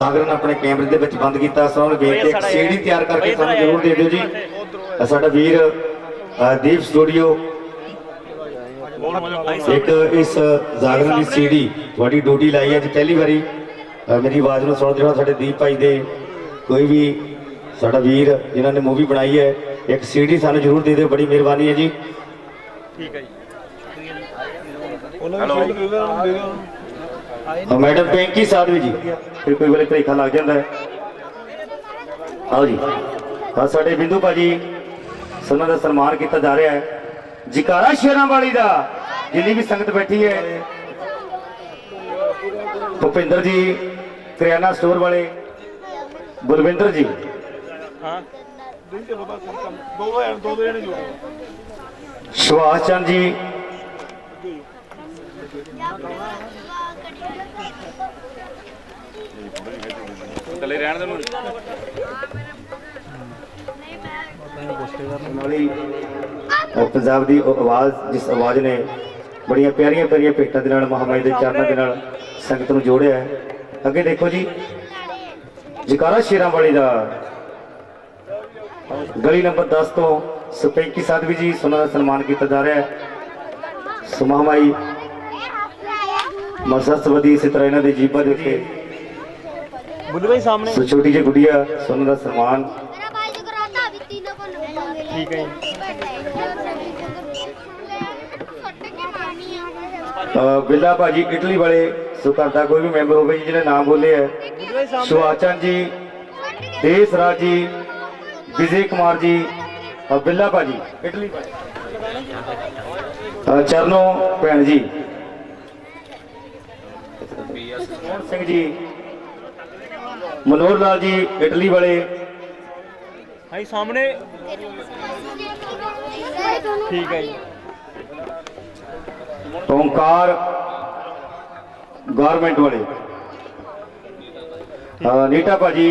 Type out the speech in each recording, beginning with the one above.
सागर ने अपने कैमरे दे विच बंद किया। सो बेनती एक सीडी तैयार करके सानू जरूर दे दिओ जी। साडा वीर दीप स्टूडियो एक इस जागरण की सीडी थोड़ी ड्यूटी लाई है जी पहली बारी मेरी आवाज़ में सुन देना। साडे दीप भाई दे कोई भी साडा वीर जिन्होंने मूवी बनाई है एक सीडी सानू जरूर दे दिओ, बड़ी मेहरबानी है जी। ठीक है जी। मैडम पिंकी साधवी जी फिर कोई वाले भलेखा लग जाता है। आओ जी। हाँ साडे बिंदु भाजी सना का सन्मान किया जा रहा है। जकारा शेरां वाली का जिन्नी भी संगत बैठी है। भुपिंदर जी करियाना स्टोर वाले, बलविंदर जी, सुभाष चंद जी, पंजाब की आवाज़ जिस आवाज़ ने बड़िया प्यारिया प्यारिया भेटां दे नाल महामाई के चरणों के नाल संगत नूं जोड़िया है। अगे देखो जी जकारा शेरां वाली का गली नंबर 10 तो सुपैंकी साधवी जी सोना का सन्मान किया जा रहा है। सो महामाई सरस्वती इसी तरह इन्होंने जीपा देखे सो छोटी जी गुड़िया सोना का सन्मान। ठीक है बिल्ला भाजी इटली वाले सो घर का कोई भी मैंबर हो जिन्हें नाम बोले है। सुभाष चंद जी, देश राज जी, विजय कुमार जी और बिल्ला भाजी इटली, चरणों भैन जी, सिंह जी, मनोहर लाल जी इटली वाले सामने। ठीक है जी। ओंकार गवर्नमेंट वाले, नीटा भाजी,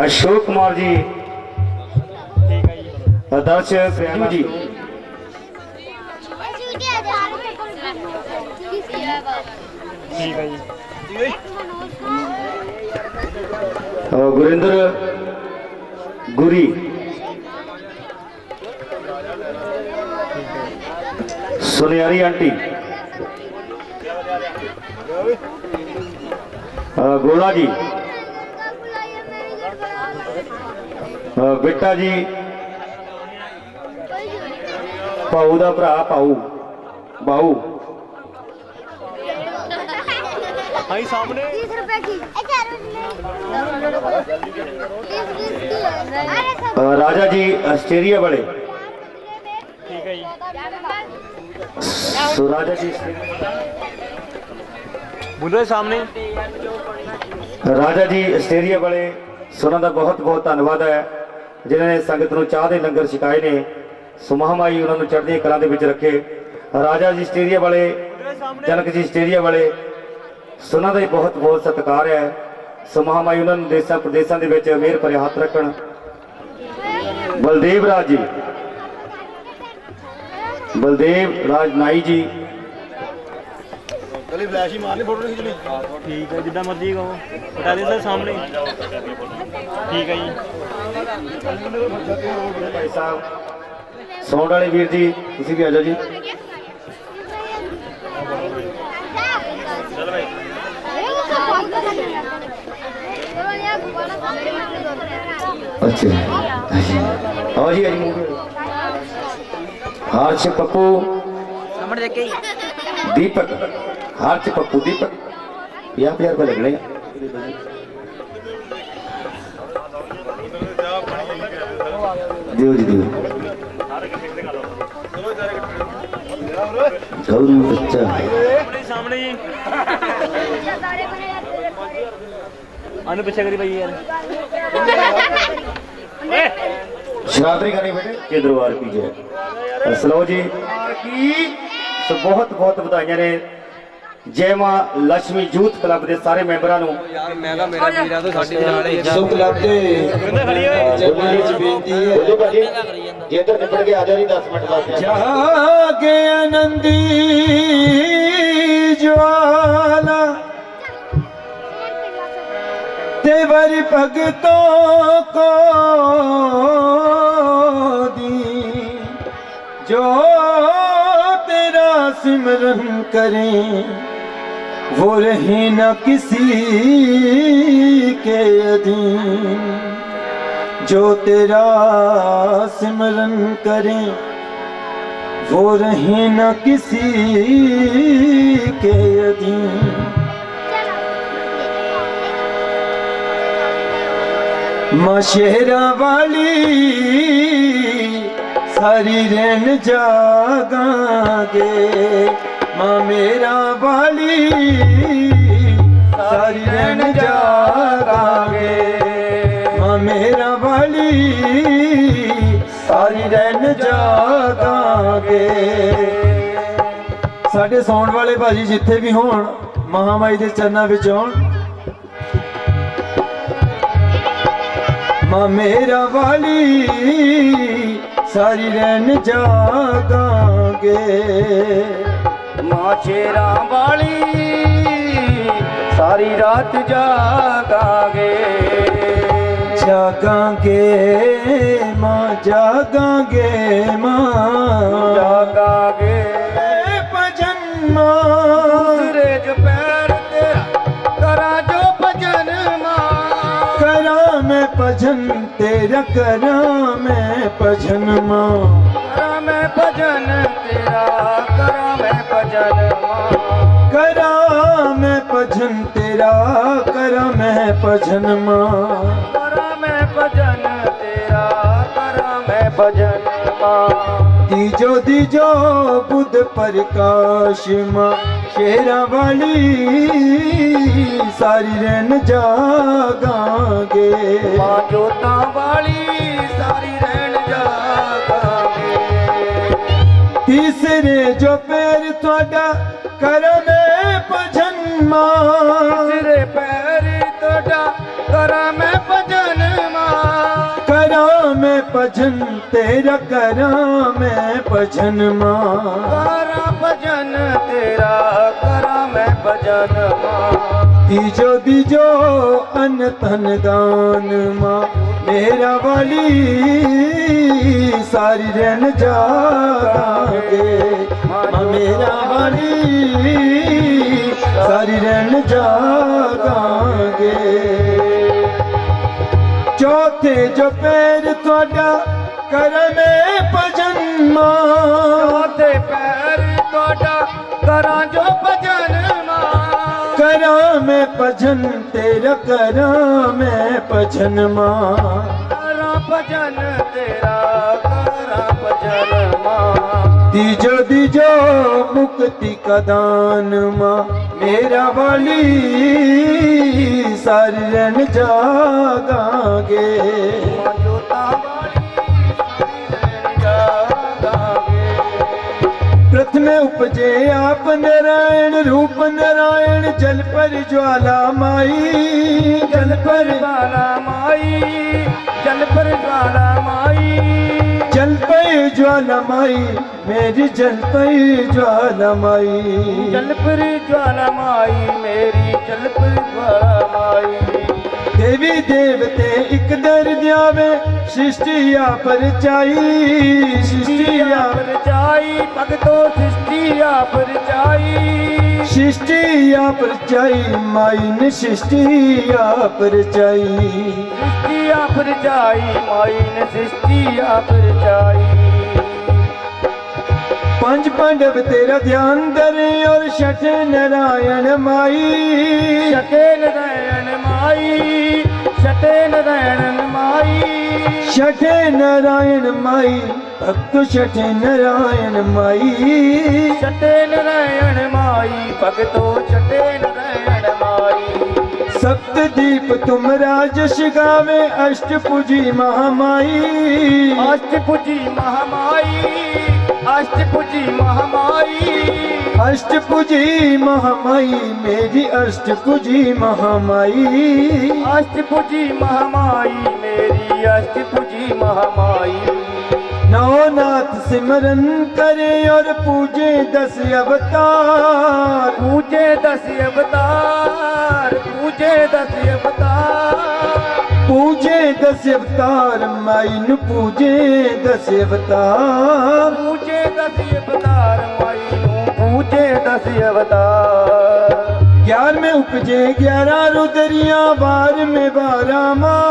अशोक कुमार जी, दर्श प्रेम जी, गुरिंदर गुरी, सुनियारी आंटी, गोला जी, बेटा जी, भाऊ का भरा भाऊ बाऊ सामने। राजा जी ऑस्ट्रेलिया वाले, तो राजा जी बोलो सामने। राजा जी ऑस्ट्रेलिया वाले सोना का बहुत बहुत धन्यवाद है जिन्होंने संगत को चाह के लंगर छकाए ने। सो महामाई उन्होंने चढ़दी कला के रखे। राजा जी ऑस्ट्रेलिया वाले, जनक जी ऑस्ट्रेलिया वाले सोना का बहुत बहुत सत्कार है। सो महामाई उन्होंने देशों प्रदेशों के मेहर भरे हाथ रखन। बलदेव राज जी, बलदेव राज नाई जी, ठीक है जिदा मर्जी कहो बता दे सर सामने। ठीक है जी। भाई साहब सौंड वाले वीर जी तुसी भी आ जाओ जी। अच्छा आओ जी हार्च पप्पू दीपक, हार्च पप्पू दीपक 50 रुपये लगने। दियो जी दियो बच्चा सामने जी आने पीछे करी भाई यार शिवरात्रि का नहीं बेटे के दरबार की जय। सलो जी की तो बहुत बहुत बधाइयां ने। जय मां लक्ष्मी यूथ क्लब के सारे मेंबरां नूं इधर निपट के आ जा रही 10 मिनट बाद। जागे आनंदी ज्वाला तेवर भगतों को दी, जो तेरा सिमरन करें वो रहे न किसी के अधीन, जो तेरा सिमरन करें वो रहे न किसी के अधीन। माँ शेरा वाली सारी रैन जागांगे, माँ मेरा वाली सारी रैन जागांगे, माँ मेरा वाली सारी रैन जागांगे। साडे सौण वाले भाजी जिथे भी होण महामाई दे चरनां विच आउण। माँ मेरा वाली सारी रैन जागांगे, माँ शेरा वाली सारी रात जागांगे, जागांगे माँ जागांगे, माँ जागांगे भजन माँ दूसरे जो पैर तेरा करा जो भजन माँ, करा मैं भजन तेरा, करा मैं भजन माँ, करा मैं भजन तेरा, करा मैं भजन माँ, करा मैं भजन तेरा, करा मैं भजन माँ, करा मैं भजन तेरा, करा मैं भजन माँ। दीजो दीजो बुध प्रकाश माँ शेरा वाली सारी रैन जागांगे, माँ जोता वाली सारी रैन जागांगे, तीसरे जो पैर थोड़ा कर मैं भजन माँ, तेरे पैर तोड़ा करा मैं भजन माँ, करा मैं भजन तेरा, करा मैं भजन माँ, करा भजन तेरा, करा मैं भजन माँ। दीजो दीजो अन्न धन दान माँ मेरा वाली सारी रैन जागांगे, माँ मेरा वाली सारी रैन जागांगे। चौथे जो पैर थोड़ा कर मैं भजन माँ, चौथे पैर तोड़ा करा जो भजन माँ, करा मैं भजन तेरा, करा मैं भजन माँ, करा भजन तेरा, करा भजन माँ। दीजो दीजो मुक्ति का दान माँ मेरा वाली सारी रैन जागांगे, माँ जोता वाली सारी रैन जागांगे, प्रथम उपजे आप नारायण रूप नारायण जल पर ज्वाला माई, जल पर ज्वाला माई, जल पर ज्वाला माई, जल पर ज्वाला माई मेरी जल पर ज्वाला माई, जल पर ज्वाला माई मेरी जल पर ज्वाला माई। देवी देवते एक दर द्यावे सृष्टिया पर चाई, सृष्टिया पर चाई भगतो सृष्टिया पर चाई, सृष्टिया पर चाई माई ने सृष्टिया पर चाई, सृष्टिया पर चाई माई ने सृष्टिया पर चाई। पंच पांडव तेरा ध्यान धरे और छठे नारायण माई, छठे नारायण माई, छठे नारायण माई, छठे नारायण माई भक्त छठे नारायण माई, छठे नारायण माई भगतो छठे नारायण माई। सप्तदीप तुम राजस गावे अष्टभुजी महामाई, अष्टभुजी महामाई, अष्टभुजी महामाई, अष्टभुजी महामाई मेरी अष्टभुजी महामाई, अष्टभुजी महामाई मेरी अष्टभुजी महामाई। नवनाथ सिमरन करे और पूजे 10 अवतार। पूजे 10 अवतार, पूजे 10 अवतार, पूजे 10 अवतार, माई नु पूजे 10 अवतार। पूजे 10 अवतार, माई नू पूजे 10 अवतार। 11 में उपजे 11 रुदरिया, 12 में 12 माँ।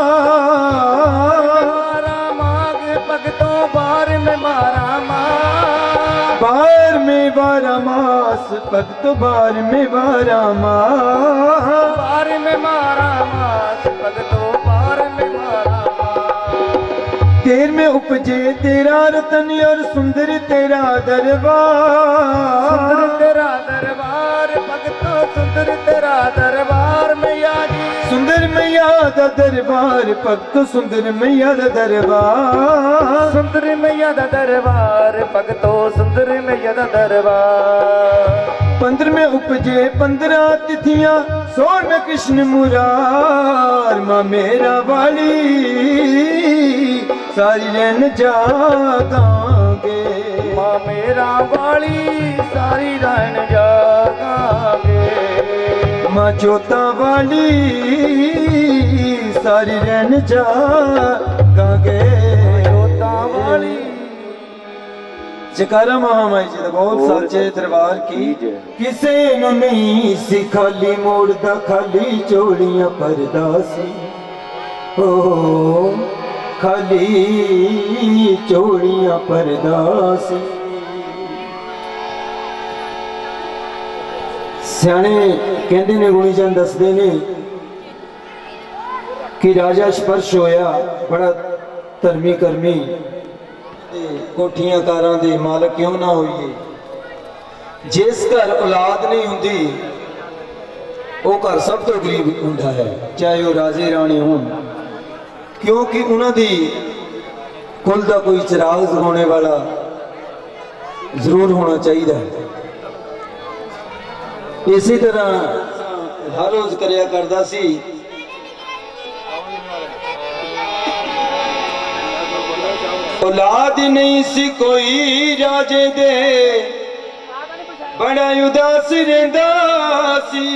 भगतों 12 में 12 मास, 12 में 12 मास, भक्त 12 में 12 मास। 12 में 12 मास, भगतों 12 में 12 मास। 13 में उपजे 13 रतन और सुंदर तेरा दरबार। सुंदर तेरा दरबार, भगतों सुंदर तेरा दरबार मैया जी। सुंदर मैया दा दरबार, भक्त सुंदर मैया दा दरबार। सुंदर मैया दा दरबार, भगतों सुंदर मैया दा दरबार। 15 में उपजे 15 तिथियां, 16 में कृष्ण मुरार। माँ मेरा वाली सारी रैन जागांगे। माँ मेरा वाली सारी रैन जागांगे। माँ जोता वाली सारी रैन जागांगे। जोता वाली। जकारा महामाई जी दा बहुत साचे दरबार की। किसे नु नहीं सी खाली मोड़दा, खाली चोड़ियां भरदा सी। ओ खाली चोड़ियां भरदा सी। सियाने कहते ने, गुणी चंद दसदे ने कि राजा स्पर्श होया बड़ा धर्मी करमी, कोठियां कारां दे मालक क्यों ना होइए। जिस घर औलाद नहीं हुंदी वो घर सब तो गरीब हुंदा है, चाहे वो राजे राणे होण, क्योंकि उन्हां दी कुल दा कोई चिराग जगाने वाला जरूर होना चाहिए। इसी तरह हर रोज करया करदा सी। औलाद नहीं सी कोई राजे दे, बड़ा उदास रहिंदा सी।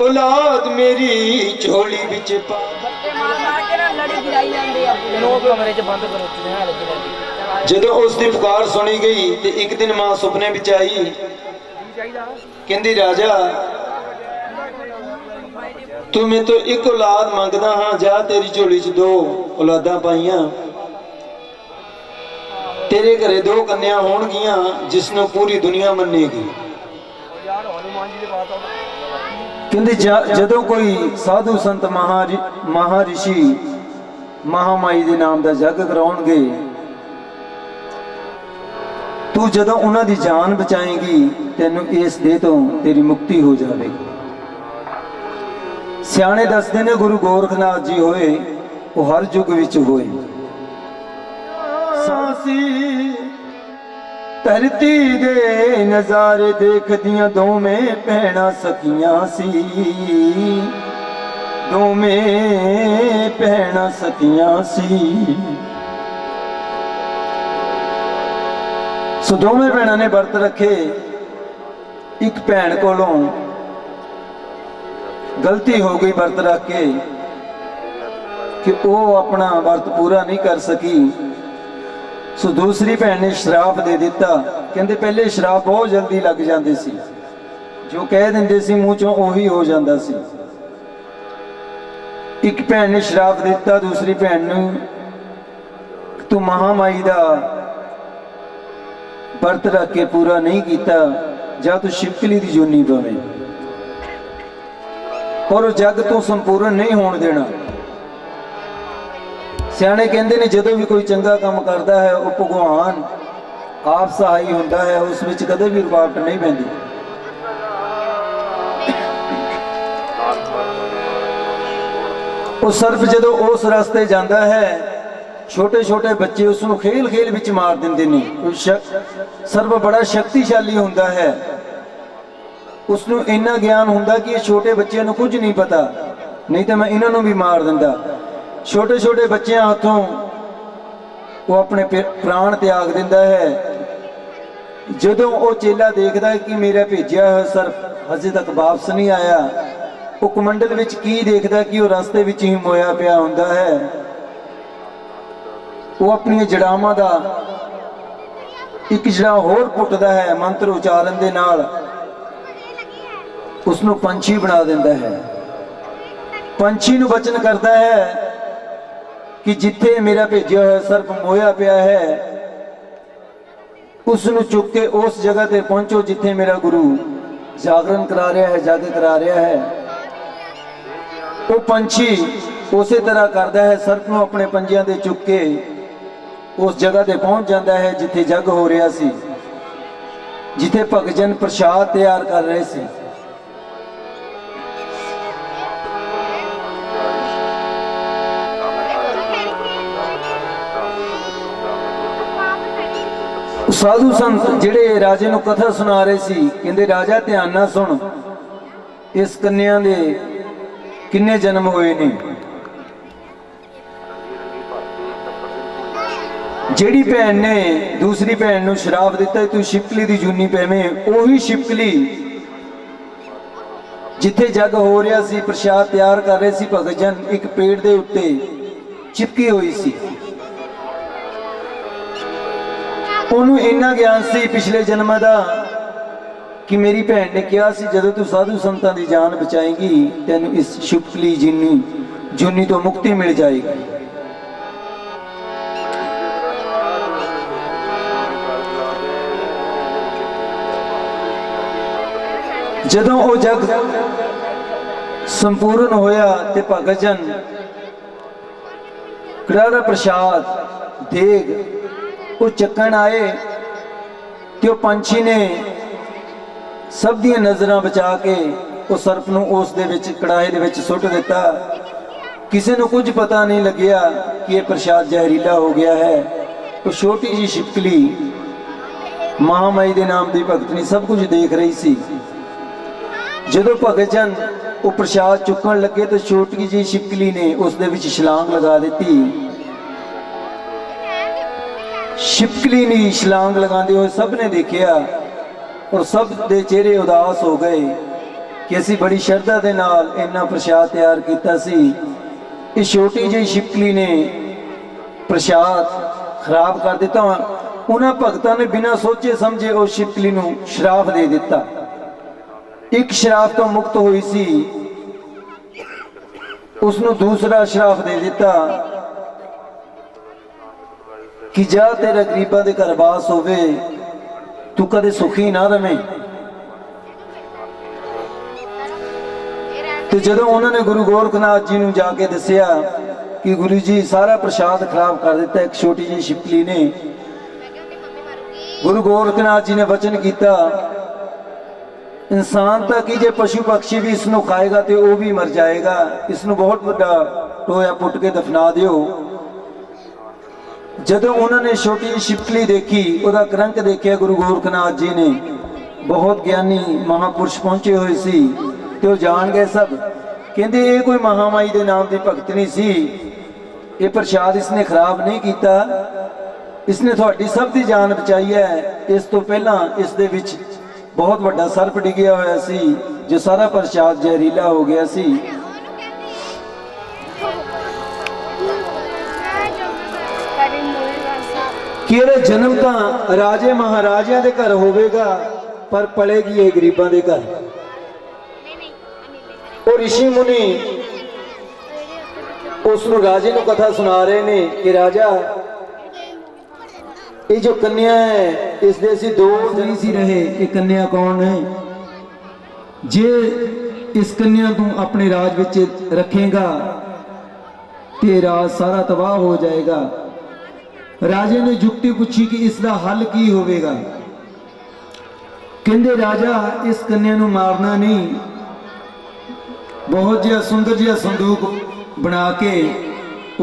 औलाद मेरी झोली विच पा। जदों उसकी पुकार सुनी गई तो एक दिन मां सुपने विच आई, कहंदी राजा तू मैं तो एक औलाद मंगदा हाँ, जा तेरी झोली च 2 औलादां पाईयां। तेरे घरे 2 कन्या होणगियां जिसनों पूरी दुनिया मन्नेगी। कहंदे जदों कोई साधु संत महारिषि महामाई दे नाम दा जग कराउणगे, तू जदों उन्हां दी जान बचाएगी तैनूं इस दे तो तेरी मुक्ति हो जाएगी। सियाणे दसदे ने गुरु गोरखनाथ जी होए वो हर युग विच होए। सासी धरती दे नजारे देखदियां दोवें भैणां सखियां सी। दोवें भैणां सखियां सी। सो दोवें भैणां ने वर्त रखे। एक भैण कोलों गलती हो गई वर्त रख के कि वो अपना वर्त पूरा नहीं कर सकी। सो दूसरी भैन ने श्राप दे दिता। कहते पहले श्राप बहुत जल्दी लग जाते सी, जो कह देंगे सी मूँह चों ओही हो जाता सी। एक भैन ने श्राप दिता दूसरी भैन नूं, तू महामाई दा वर्त रख के पूरा नहीं किया, जा तू शिवकली दी जोनी पवे और जग तो संपूर्ण नहीं होने देना। सियाणे कहते ने जदों भी कोई चंगा काम करता है वो भगवान आप सहाई होता है, उस विच कदे भी रुकावट नहीं पैंदी। वो सर्प जदों उस रास्ते जाता है, छोटे छोटे बच्चे उसनों खेल खेल विच मार देंदे ने। सर्प बड़ा शक्तिशाली होता है, उसनों इन्ना ज्ञान होता कि छोटे बच्चों को कुछ नहीं पता, नहीं तो मैं इन्हों भी मार दिंदा। छोटे छोटे बच्चों हाथों ਉਹ ਆਪਣੇ ਪ੍ਰਾਣ ਤਿਆਗ ਦਿੰਦਾ ਹੈ। ਜਦੋਂ ਉਹ ਚੇਲਾ ਦੇਖਦਾ ਹੈ ਕਿ ਮੇਰਾ ਭੇਜਿਆ ਹੋਇਆ ਸਰਪ ਹਜੇ ਤੱਕ ਵਾਪਸ ਨਹੀਂ ਆਇਆ, ਉਹ ਕਮੰਡਲ ਵਿੱਚ ਕੀ ਦੇਖਦਾ ਕਿ ਉਹ ਰਸਤੇ ਵਿੱਚ ਹੀ ਮੋਇਆ ਪਿਆ ਹੁੰਦਾ ਹੈ। ਉਹ ਆਪਣੀਆਂ ਜੜਾਵਾਂ ਦਾ ਇੱਕ ਜੜਾ ਹੋਰ ਪੁੱਟਦਾ ਹੈ, ਮੰਤਰ ਉਚਾਰਨ ਦੇ ਨਾਲ ਉਸ ਨੂੰ ਪੰਛੀ ਬਣਾ ਦਿੰਦਾ ਹੈ। ਪੰਛੀ ਨੂੰ ਬਚਨ ਕਰਦਾ ਹੈ ਕਿ ਜਿੱਥੇ ਮੇਰਾ ਭੇਜਿਆ ਹੋਇਆ ਸਰਪ ਮੋਇਆ ਪਿਆ ਹੈ, ਉਸ ਨੂੰ ਚੁੱਕ ਕੇ ਉਸ ਜਗ੍ਹਾ ਤੇ ਪਹੁੰਚੋ ਜਿੱਥੇ ਮੇਰਾ ਗੁਰੂ ਜਾਗਰਣ ਕਰਾ ਰਿਹਾ ਹੈ, ਜਗ ਕਰਾ ਰਿਹਾ ਹੈ। ਉਹ ਪੰਛੀ ਉਸੇ ਤਰ੍ਹਾਂ ਕਰਦਾ ਹੈ, ਸਰਪ ਨੂੰ ਆਪਣੇ ਪੰਜਿਆਂ ਤੇ ਚੁੱਕ ਕੇ ਉਸ ਜਗ੍ਹਾ ਤੇ ਪਹੁੰਚ ਜਾਂਦਾ ਹੈ ਜਿੱਥੇ ਜਗ ਹੋ ਰਿਹਾ ਸੀ, ਜਿੱਥੇ ਭਗਤ ਜਨ ਪ੍ਰਸ਼ਾਦ ਤਿਆਰ ਕਰ ਰਹੇ ਸੀ। साधु संत जिहड़े राजे नूं कथा सुना रहे सी, कहंदे राजा ध्यान नाल सुन, इस कन्या दे किन्ने जन्म होए ने। जिहड़ी भैन ने दूसरी भैन नूं शराप दिता तू छिपकली दी जूनी पैवें, ओही छिपकली जिथे जग हो रहा सी, प्रसाद तैयार कर रहे सी भगत जन, एक पेड़ दे उत्ते चिपकी हुई सी। ਉਹਨੂੰ ਇੰਨਾ ਗਿਆਨ ਸੀ ਪਿਛਲੇ ਜਨਮਾਂ ਦਾ ਕਿ ਮੇਰੀ ਭੈਣ ਨੇ ਕਿਹਾ ਸੀ ਜਦੋਂ ਤੂੰ ਸਾਧੂ ਸੰਤਾਂ ਦੀ ਜਾਨ ਬਚਾਏਂਗੀ ਤੈਨੂੰ ਇਸ ਛਿਪਕਲੀ ਜੂਨੀ ਤੋਂ ਮੁਕਤੀ ਮਿਲ ਜਾਏਗੀ। ਜਦੋਂ ਉਹ ਜਗ ਸੰਪੂਰਨ ਹੋਇਆ ਤੇ ਭਗਤ ਜਨ ਕੜਾ ਦਾ ਪ੍ਰਸ਼ਾਦ ਦੇਗ ਉਹ ਚੱਕਣ ਆਏ ਤੇ ਉਹ ਪੰਛੀ ਨੇ ਸਭ ਦੀਆਂ ਨਜ਼ਰਾਂ ਬਚਾ ਕੇ ਉਹ ਸਰਪ ਨੂੰ ਉਸ ਦੇ ਵਿੱਚ ਕੜਾਹੇ ਦੇ ਵਿੱਚ ਸੁੱਟ ਦਿੱਤਾ। ਕਿਸੇ ਨੂੰ ਕੁਝ ਪਤਾ ਨਹੀਂ ਲੱਗਿਆ ਕਿ ਇਹ ਪ੍ਰਸ਼ਾਦ ਜ਼ਹਿਰੀਲਾ ਹੋ ਗਿਆ ਹੈ। ਉਹ ਛੋਟੀ ਜਿਹੀ ਛਿਪਕਲੀ ਮਹਾਮਾਈ ਦੇ ਨਾਮ ਦੀ ਭਗਤਣੀ ਸਭ ਕੁਝ ਦੇਖ ਰਹੀ ਸੀ। ਜਦੋਂ ਭਗਤ ਜਨ ਉਹ ਪ੍ਰਸ਼ਾਦ ਚੁੱਕਣ ਲੱਗੇ ਤਾਂ ਛੋਟੀ ਜਿਹੀ ਛਿਪਕਲੀ ਨੇ ਉਸ ਦੇ ਵਿੱਚ ਛਲਾਂਗ ਲਗਾ ਦਿੱਤੀ। छिपकली ने छलांग लगाते हुए सब ने देखा और सब दे चेहरे उदास हो गए कि असी बड़ी श्रद्धा के नाल इन्ना प्रसाद तैयार किया सी। इस छोटी जी छिपकली ने प्रसाद खराब कर दिता। उन्होंने भगतों ने बिना सोचे समझे उस छिपकली नूं श्राप दे दिता। एक श्राप तो मुक्त हुई सी, उसनूं दूसरा श्राप दे दिता कि जा तेरा गरीबां दे घर वास होवे, तू कदे सुखी ना रवें। तो जदों उन्होंने गुरु गोरखनाथ जी नूं जाके दसिया कि गुरु जी सारा प्रसाद खराब कर दिता एक छोटी जी छिपकली ने, गुरु गोरखनाथ जी ने वचन किया इंसान तक ही जे पशु पक्षी भी इसनूं खाएगा तो वह भी मर जाएगा, इसनूं बहुत बड़ा टोया पुट के दफना दिओ। जदों उन्होंने छोटी छिपकली देखी, उसका करंक देखा गुरु गोरखनाथ जी ने, बहुत ज्ञानी महापुरुष पहुंचे हुए सी तो जान गए सब। कहते ये कोई महामाई के नाम की भगतनी सी, ये प्रसाद इसने खराब नहीं किया, इसने थोड़ी सब की जान बचाई है। इस तो पहला इस दे विच बहुत बड़ा सर्प डिग्या हुआ सी जो सारा प्रसाद जहरीला हो गया सी। कि जन्म तो राजे महाराजा के घर होगा पर पलेगी ये गरीबों के घर। और ऋषि मुनि उस राजे को कथा सुना रहे ने कि राजा ये जो कन्या है इस दे असीं दो नहीं सी रहे, ये कन्या कौन है? जे इस कन्या तू अपने राज विच रखेगा ते राज सारा तबाह हो जाएगा। राजे ने जुक्ति पूछी कि इसका हल की होवेगा? कहंदे राजा इस कन्या नूं मारना नहीं, बहुत जिहा सुंदर जिहा संदूक बना के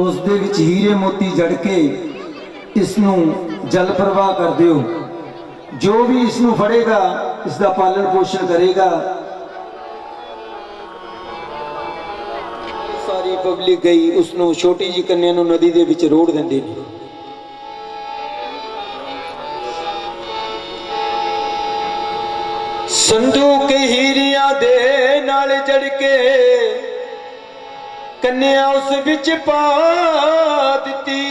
उस दे विच हीरे मोती जड़ के इसनूं जल प्रवाह कर दिओ। जो भी इसनूं फड़ेगा इसका पालन पोषण करेगा। सारी पब्लिक गई उसनूं छोटी जी कन्या नूं नदी दे विच रोड़ दिंदे ने। ਸੰਦੂਕ ਹੀਰਿਆਂ ਦੇ ਨਾਲ ਜੜ ਕੇ ਕੰਨਿਆ ਉਸ ਵਿੱਚ ਪਾ ਦਿੱਤੀ।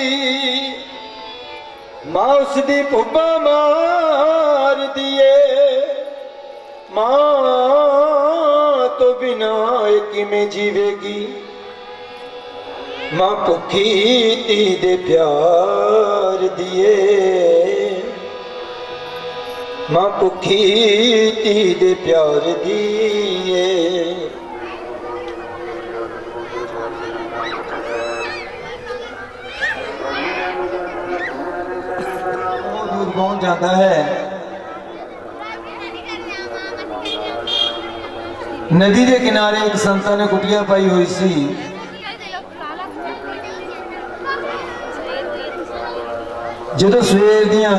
ਮਾਂ ਉਸ ਦੀ ਭੁੱਬਾ ਮਾਰ ਦੀਏ, ਮਾਂ ਤੋਂ ਬਿਨਾ ਇਹ ਕਿਵੇਂ ਜੀਵੇਗੀ। ਮਾਂ ਭੁੱਖੀ ਧੀ ਦੇ ਪਿਆਰ ਦੀਏ, मां भुखी धी दे प्यार दिए। दूध पहुंच जाता है। नदी के किनारे एक संता ने कुटिया पाई हुई सी। ਜਦੋਂ ਸਵੇਰ ਦੀਆਂ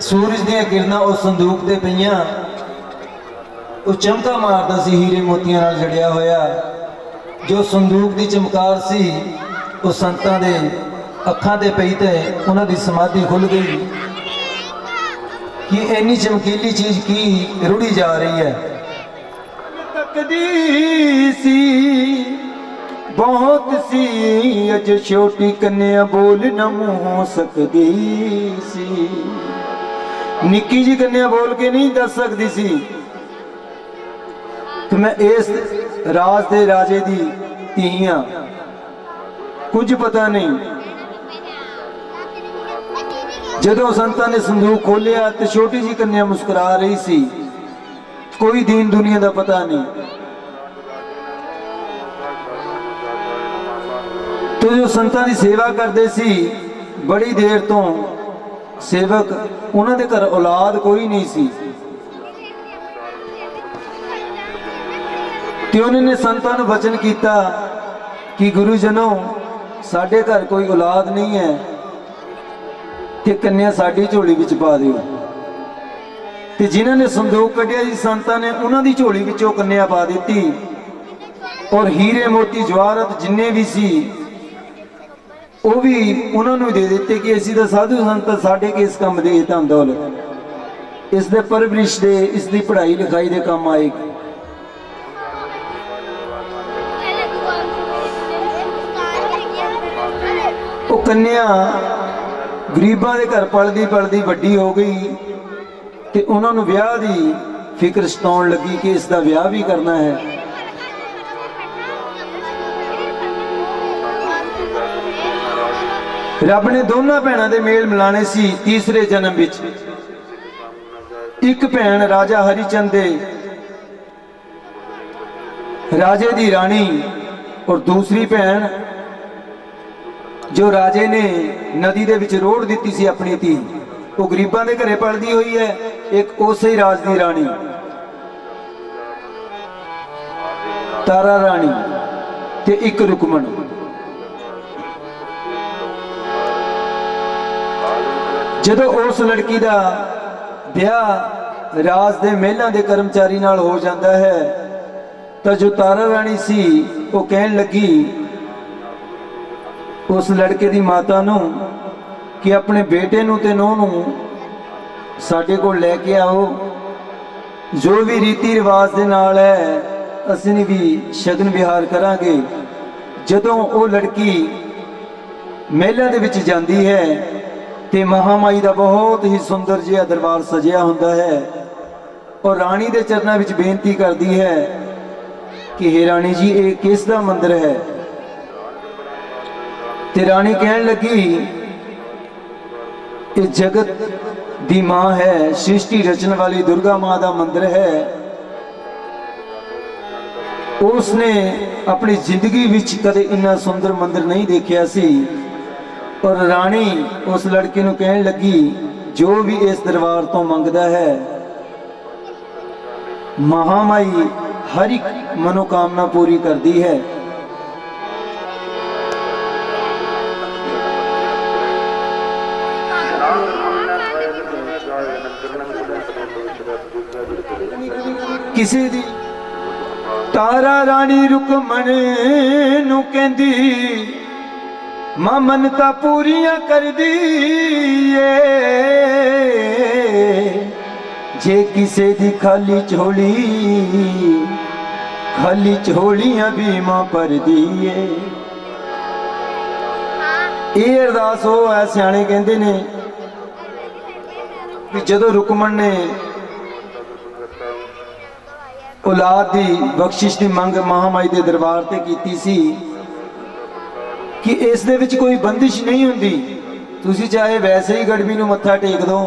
सूरज ਦੀਆਂ किरणा उस संदूक ते पईयां, ਉਹ ਚਮਕਾ ਮਾਰਦਾ ਸੀ ਹੀਰੇ ਮੋਤੀਆਂ ਨਾਲ ਜੜਿਆ ਹੋਇਆ। ਜੋ ਸੰਦੂਕ ਦੀ ਚਮਕਾਰ ਸੀ ਉਹ ਸੰਤਾਂ ਦੇ ਅੱਖਾਂ ਤੇ ਪਈ ਤੇ ਉਹਨਾਂ ਦੀ ਸਮਾਧੀ ਖੁੱਲ ਗਈ ਕਿ ਇੰਨੀ ਚਮਕੀਲੀ ਚੀਜ਼ ਕੀ ਰੁੜੀ ਜਾ ਰਹੀ ਹੈ। ਤੱਕਦੀ ਸੀ बहुत सी अज छोटी कन्या बोल न मुँह सकती सी। निक्की जी कन्या बोल के नहीं दस सकती सी कि मैं इस राज दे राजे दी धी हां, कुछ पता नहीं। जदों संतां ने संदूक खोलिया तो छोटी जी कन्या मुस्कुरा रही सी, कोई दीन दुनिया का पता नहीं। तो जो संतां की सेवा करते सी, बड़ी देर तो सेवक उन्होंने घर औलाद कोई नहीं सी ते उन्होंने संतां नूं वचन किया कि गुरुजनों साडे घर कोई औलाद नहीं है ते कन्या साडी झोली विच पा दिओ। ते जिन्हां ने संदूक कढ़िया जी संतां ने उन्हां दी झोली विचों कन्या पा दी और हीरे मोती जवाहरत जिन्ने भी सी वो भी उन्होंने दे दिते कि असीं तां साधु संत साडे किस काम दे धन दौलत इस दे परवरिश दे इस दी पढ़ाई लिखाई दे काम आएगी। वो कन्या गरीबां दे घर पलदी पलदी वड्डी हो गई ते उन्होंने विआह दी फिक्र सताउण लगी कि इसका विआह भी करना है। रब ने दोनों भैनों के मेल मिलाने सी तीसरे जन्म विच। एक भैन राजा हरिचंद दे राजे दी रानी और दूसरी भैन जो राजे ने नदी दे विच रोड़ दी सी अपनी धी, वो गरीबां दे घरे पलदी हुई है। एक उस ही राज दी रानी तारा रानी ते एक रुकमन। जदों उस लड़की का ब्याह राज दे महलों के कर्मचारी नाल हो जाता है तो जो तारा रानी सी वो कहन लगी उस लड़के की माता नूं कि अपने बेटे नूं ते नूंह नूं साडे कोल लैके आओ, जो भी रीति रिवाज दे नाल है असीं भी शगन विहार करांगे। जदों वो लड़की महलों दे विच जांदी है ते महामाई का बहुत ही सुंदर जिहा दरबार सजिया हुंदा है और रानी के चरणों में बेनती करती है कि हे रानी जी ये किस दा मंदिर है। ते रानी कहन लगी ये जगत दी मां है, सृष्टि रचने वाली दुर्गा मां का मंदिर है। उसने अपनी जिंदगी विच कदे इन्ना सुंदर मंदिर नहीं देखिया सी। और रानी उस लड़के नूं कहन लगी जो भी इस दरबार तो मंगदा है महामाई हर एक मनोकामना पूरी करती है। किसी दी तारा रानी रुकमन नूं कहंदी मां मनता पूरियां कर दी जे किसे दी खाली झोलियां भी मां पर दिए। ये अरदास वो है, सियाणे कहते ने कि जदों रुकमन ने औलाद दी बख्शिश की मंग महामाई के दरबार ते कीती सी कि इस दे विच कोई बंदिश नहीं हुंदी, तुसी चाहे वैसे ही गड़बी नूं मत्था टेक दो।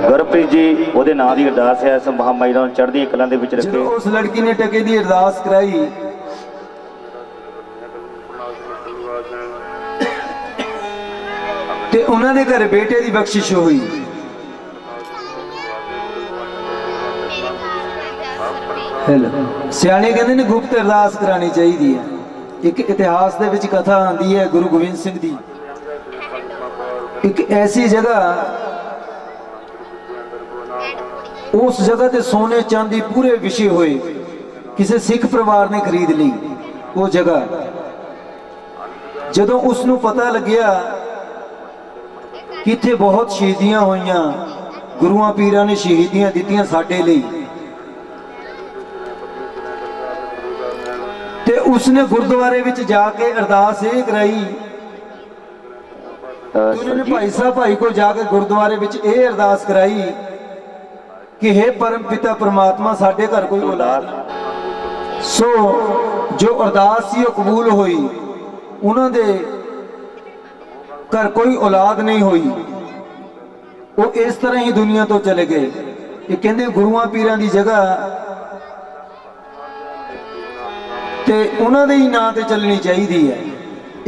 ਗੁਰਪ੍ਰੀਤ जी ਉਹਦੇ ਨਾਂ ਦੀ ਅਰਦਾਸ ਹੈ, ਇਸ ਮਹਾਮਾਈ ਨੂੰ ਚੜ੍ਹਦੀ ਕਲਾਂ ਦੇ ਵਿੱਚ ਰੱਖੇ। ਜਦੋਂ उस लड़की ने टके की अरदास कराई ते उन्होंने घर बेटे की बख्शिश हुई। सियाणे कहते ने गुप्त अरदास करानी चाहिए है। एक इतिहास दे विच कथा आती है गुरु गोबिंद सिंह दी, एक ऐसी जगह, उस जगह ते सोने चांदी पूरे विछे हुए, किसी सिख परिवार ने खरीद ली वो जगह। जदों उसनूं पता लग्या कि इत्थे बहुत शहीदियां होईयां, गुरुआं पीरां ने शहीदियां दित्तियां साडे लई, ते उसने गुरुद्वारे विच जाके अरदास ये कराई। उन्होंने भाई साहब भाई को जाके गुरुद्वारे विच ये अरदास कराई कि हे परम पिता परमात्मा साडे घर कोई औलाद। सो जो अरदास सी कबूल हुई, उन्होंने घर कोई औलाद नहीं हुई, वो इस तरह ही दुनिया तो चले गए। ये कहते गुरुआं पीरां दी जगह ते उन्होंने ही नां ते चलनी चाहिए है।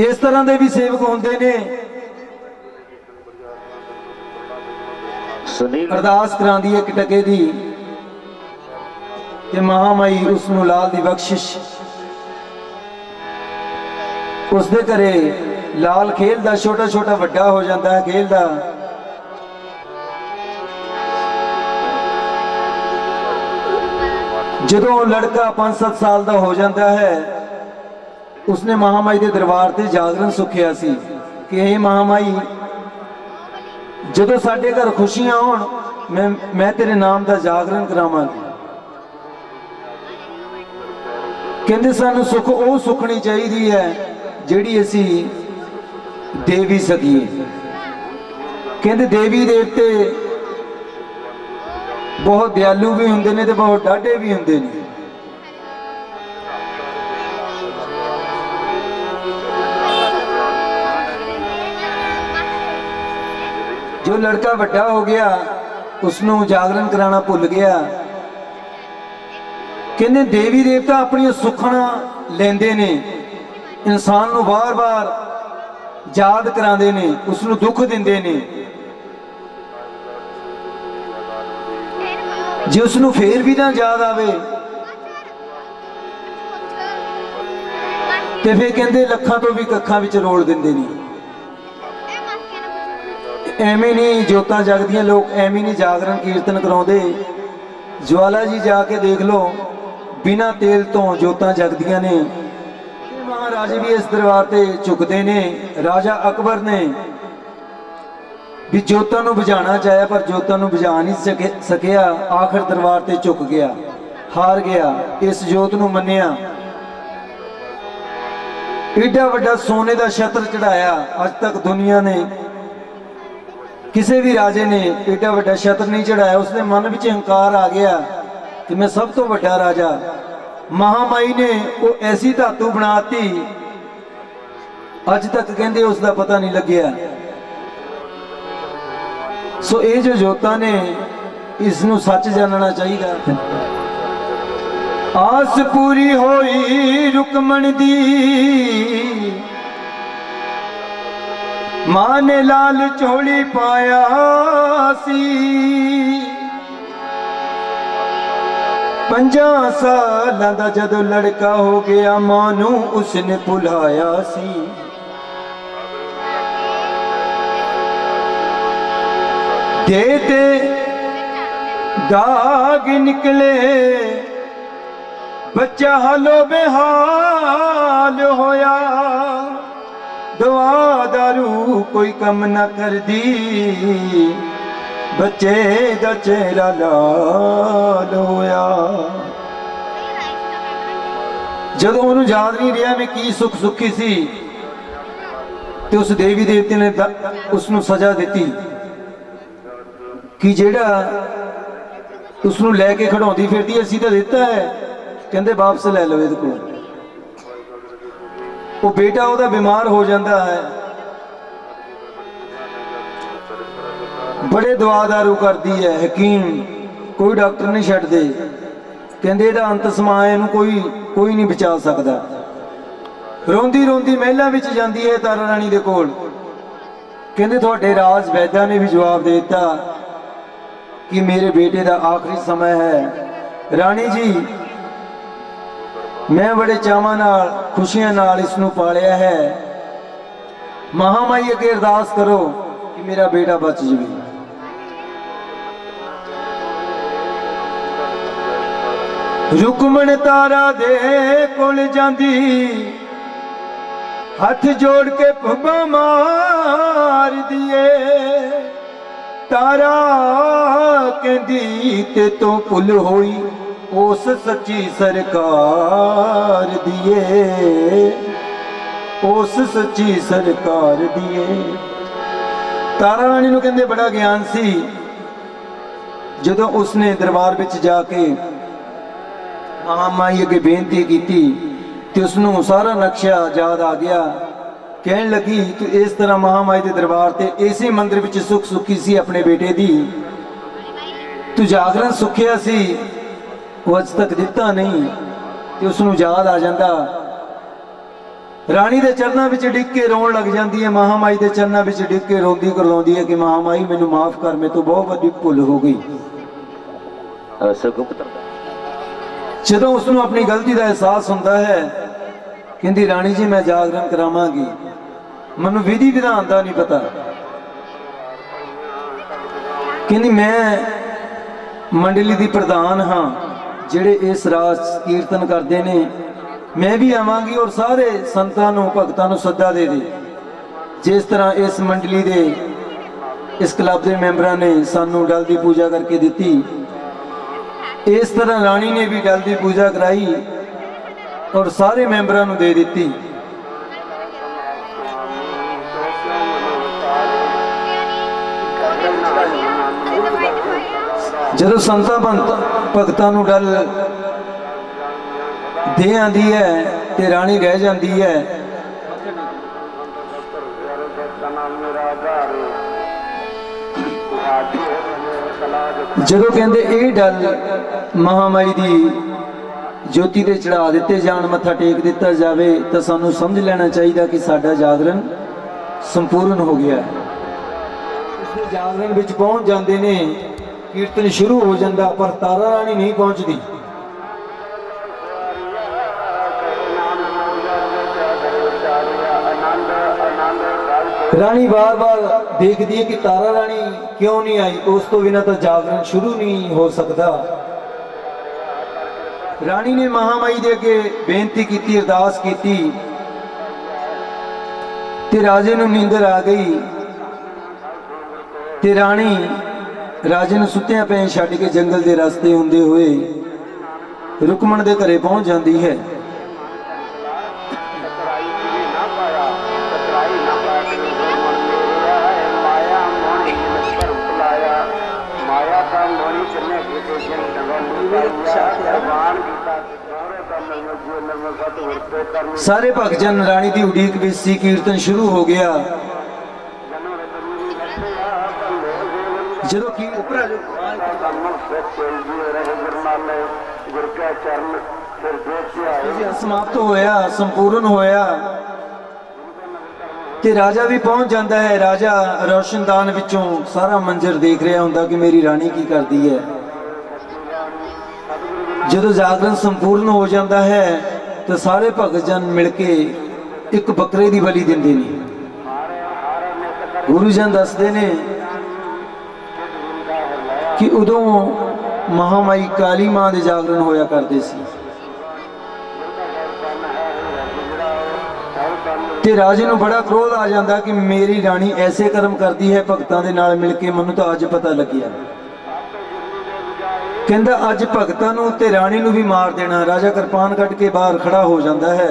इस तरह के भी सेवक होंदे ने। अरदास करांदी है टके दी ते महामाई उसनूं लाल दी बख्शिश, उसदे घरे लाल खेलदा, छोटा छोटा वड्डा हो जाता है खेलदा। जदों लड़का 5-7 साल का हो जाता है, उसने महामाई के दरबार से जागरण सुखिया सी कि हे महामाई, जदों साडे घर खुशियां होण मैं तेरे नाम का जागरण करावांगी। कहंदे सानू सुख वो सुखनी चाहिए है जिहड़ी असी दे भी सकीए। कहंदे देवी देवते बहुत दयालु भी होंदे ने ते बहुत डाढे भी होंदे ने। जो लड़का बड़ा हो गया उसनों जागरण कराना भुल गया। कहते देवी देवता अपनी सुखना लेंदे ने, इंसान को बार बार याद करांदे ने, उसनों दुख दिंदे ने। जे उसनों फिर भी ना याद आवे ते फिर कहते लखां तो भी कखां विच रोल दिंदे ने। एवें नहीं जोतां जगदियां, लोग एवें नहीं जागरण कीर्तन कराउंदे। ज्वाला जी जाके देख लो, बिना तेल तो जोतां जगदियां ने। महाराजे भी इस दरबार ते झुकदे ने। राजा अकबर ने भी जोतां नूं बुझाना चाहया पर जोतां नूं बुझा नहीं सकिया। आखिर दरबार ते झुक गया, हार गया, इस जोत नूं मन्निया। एडा वड्डा सोने का छत्र चढ़ाया, अज तक दुनिया ने किसी भी राजे ने एडा वड्डा छत्र नहीं चढ़ाया। उसने मन में हंकार आ गया कि मैं सब तो वड्डा राजा। महामाई ने वो ऐसी धातु बनाती, अज तक कहते उसका पता नहीं लग्या। सो ये जो जोता ने इसनू सच जानना चाहिए। आस पूरी होई रुकमन दी, मां ने लाल चोली पाया सी। 50 सालां दा जदों लड़का हो गया, मां नू उसने भुलाया सी। देते दाग निकले बच्चा हालो बेहाल होया, दवा दारू कोई कम न कर दी, बच्चे दा चेहरा लाल होया। ਜਦੋਂ ਉਹਨੂੰ ਯਾਦ ਨਹੀਂ ਰਿਹਾ ਮੈਂ ਕੀ ਸੁੱਖ ਸੁੱਖੀ ਸੀ, ਤੇ ਉਸ ਦੇਵੀ ਦੇਵਤੇ ਨੇ ਉਸ ਨੂੰ ਸਜ਼ਾ ਦਿੱਤੀ ਕਿ ਜਿਹੜਾ ਉਸ ਨੂੰ ਲੈ ਕੇ ਖੜਾਉਂਦੀ ਫਿਰਦੀ ਅਸੀਂ ਤਾਂ ਦਿੱਤਾ ਹੈ, ਕਹਿੰਦੇ ਵਾਪਸ ਲੈ ਲਓ ਇਹਦੇ ਕੋਲ। ਉਹ ਬੇਟਾ ਉਹਦਾ ਬਿਮਾਰ ਹੋ ਜਾਂਦਾ ਹੈ, ਬੜੇ ਦਵਾ ਦਾਰੂ ਕਰਦੀ ਹੈ, ਹਕੀਮ ਕੋਈ ਡਾਕਟਰ ਨਹੀਂ ਛੱਡਦੇ, ਕਹਿੰਦੇ ਇਹਦਾ ਅੰਤ ਸਮਾਂ ਹੈ, ਇਹਨੂੰ ਕੋਈ ਨਹੀਂ ਬਚਾ ਸਕਦਾ। ਰੋਂਦੀ ਰੋਂਦੀ ਮਹਿਲਾਂ ਵਿੱਚ ਜਾਂਦੀ ਹੈ ਤਾਰਾ ਰਾਣੀ ਦੇ ਕੋਲ, ਕਹਿੰਦੇ ਤੁਹਾਡੇ ਰਾਜ ਵੈਦਾਂ ਨੇ ਵੀ ਜਵਾਬ ਦੇ ਦਿੱਤਾ ਕਿ ਮੇਰੇ ਬੇਟੇ ਦਾ ਆਖਰੀ ਸਮਾਂ ਹੈ। ਰਾਣੀ ਜੀ ਮੈਂ ਬੜੇ ਚਾਵਾਂ ਨਾਲ ਖੁਸ਼ੀਆਂ ਨਾਲ ਇਸ ਨੂੰ ਪਾਲਿਆ ਹੈ, ਮਹਾਮਾਈ ਅੱਗੇ ਅਰਦਾਸ ਕਰੋ ਕਿ ਮੇਰਾ ਬੇਟਾ ਬਚ ਜਾਵੇ। रुकमण तारा दे कोल जांदी, हथ जोड़ के भुब्बा मार दिए, तारा कहंदी ते तो भुल होई उस सच्ची सरकार दिए, उस सच्ची सरकार दिए। तारा रानी नूं कहंदे बड़ा ज्ञान सी, जदों उसने दरबार विच जाके महामाई अगे बेनती की तो उसनों सारा नक्शा याद आ गया। कहन लगी तू इस तरह महामाई के दरबार से इसी मंदिर में सुख सुखी सी अपने बेटे दी, तू जागरण सुखिया सी वो अज तक दिता नहीं, तो उसनों याद आ जाता। रानी के चरणों में डिग के रोन लग जाती है, महामाई के चरणों में डिग के रोंदी करवाती है कि महामाई मैनू माफ कर, मेरे तो बहुत बड़ी भुल हो गई। ਜਦੋਂ ਉਸ ਨੂੰ ਆਪਣੀ ਗਲਤੀ ਦਾ ਅਹਿਸਾਸ ਹੁੰਦਾ ਹੈ, ਕਹਿੰਦੀ ਰਾਣੀ ਜੀ ਮੈਂ ਜਾਗਰਣ ਕਰਾਵਾਂਗੀ, ਮੈਨੂੰ ਵਿਧੀ ਵਿਧਾਨ ਦਾ ਨਹੀਂ ਪਤਾ, ਕਹਿੰਦੀ ਮੈਂ ਮੰਡਲੀ ਦੀ ਪ੍ਰਧਾਨ ਹਾਂ, ਜਿਹੜੇ ਇਸ ਰਾਤ ਕੀਰਤਨ ਕਰਦੇ ਨੇ ਮੈਂ ਵੀ ਆਵਾਂਗੀ ਔਰ ਸਾਰੇ ਸੰਤਾਂ ਨੂੰ ਭਗਤਾਂ ਨੂੰ ਸੱਦਾ ਦੇ ਦੇ, ਜਿਸ ਤਰ੍ਹਾਂ ਇਸ ਮੰਡਲੀ ਦੇ ਇਸ ਕਲੱਬ ਦੇ ਮੈਂਬਰਾਂ ਨੇ ਸਾਨੂੰ ਡਲ ਦੀ ਪੂਜਾ ਕਰਕੇ ਦਿੱਤੀ, इस तरह रानी ने भी डल की पूजा कराई और सारे मैंबरों को दे दी। जदों संतां भगतां नूं डल दे आंदी है ते रानी रह जाती है। ਜਦੋਂ ਕਹਿੰਦੇ ਇਹ ਡਲ ਮਹਾਮਾਈ ਦੀ ਜੋਤੀ ਤੇ ਚੜਾ ਦਿੱਤੇ ਜਾਣ, ਮੱਥਾ ਟੇਕ ਦਿੱਤਾ ਜਾਵੇ, ਤਾਂ ਸਾਨੂੰ ਸਮਝ ਲੈਣਾ ਚਾਹੀਦਾ ਕਿ ਸਾਡਾ ਜਾਗਰਣ ਸੰਪੂਰਨ ਹੋ ਗਿਆ। ਇਸ ਜਾਗਰਣ ਵਿੱਚ ਪਹੁੰਚ ਜਾਂਦੇ ਨੇ, ਕੀਰਤਨ ਸ਼ੁਰੂ ਹੋ ਜਾਂਦਾ, ਪਰ ਤਾਰਾ ਰਾਣੀ ਨਹੀਂ ਪਹੁੰਚਦੀ। रानी बार बार देखती है कि तारा रानी क्यों नहीं आई, उस तो बिना तो जागरण शुरू नहीं हो सकता। रानी ने महामाई दे अगे बेनती की, अरदास की, ते राजे नूं नींदर आ गई ते रानी राजे नूं सुत्तियां पे छड्ड के जंगल के रास्ते हुंदे हुए रुकमण दे घरे पहुंच जाती है। सारे भगजन रानी की उड़ीक विच सी, कीर्तन शुरू हो गया। जदों समाप्त होया, संपूर्ण होया ते राजा भी पहुंच जाता है। राजा रोशनदान विचों सारा मंजर देख रहा हुंदा कि मेरी रानी की करती है। जदों जागरण संपूर्ण हो जाता है तो सारे भगतजन मिलके एक बकरे की बलि दिंदे ने। गुरु जन दसदे ने कि उदों महामाई काली मां दे जागरण होया करते सी। ਤੇ ਰਾਜੇ ਨੂੰ ਬੜਾ ਕ੍ਰੋਧ ਆ ਜਾਂਦਾ ਕਿ ਮੇਰੀ ਰਾਣੀ ਐਸੇ ਕਰਮ ਕਰਦੀ ਹੈ ਭਗਤਾਂ ਦੇ ਨਾਲ ਮਿਲ ਕੇ, ਮੈਨੂੰ ਤਾਂ ਅੱਜ ਪਤਾ ਲੱਗਿਆ। ਕਹਿੰਦਾ ਅੱਜ ਭਗਤਾਂ ਨੂੰ ਤੇ ਰਾਣੀ ਨੂੰ ਵੀ ਮਾਰ ਦੇਣਾ। ਰਾਜਾ ਕਿਰਪਾਨ ਕੱਢ ਕੇ ਬਾਹਰ ਖੜਾ ਹੋ ਜਾਂਦਾ ਹੈ।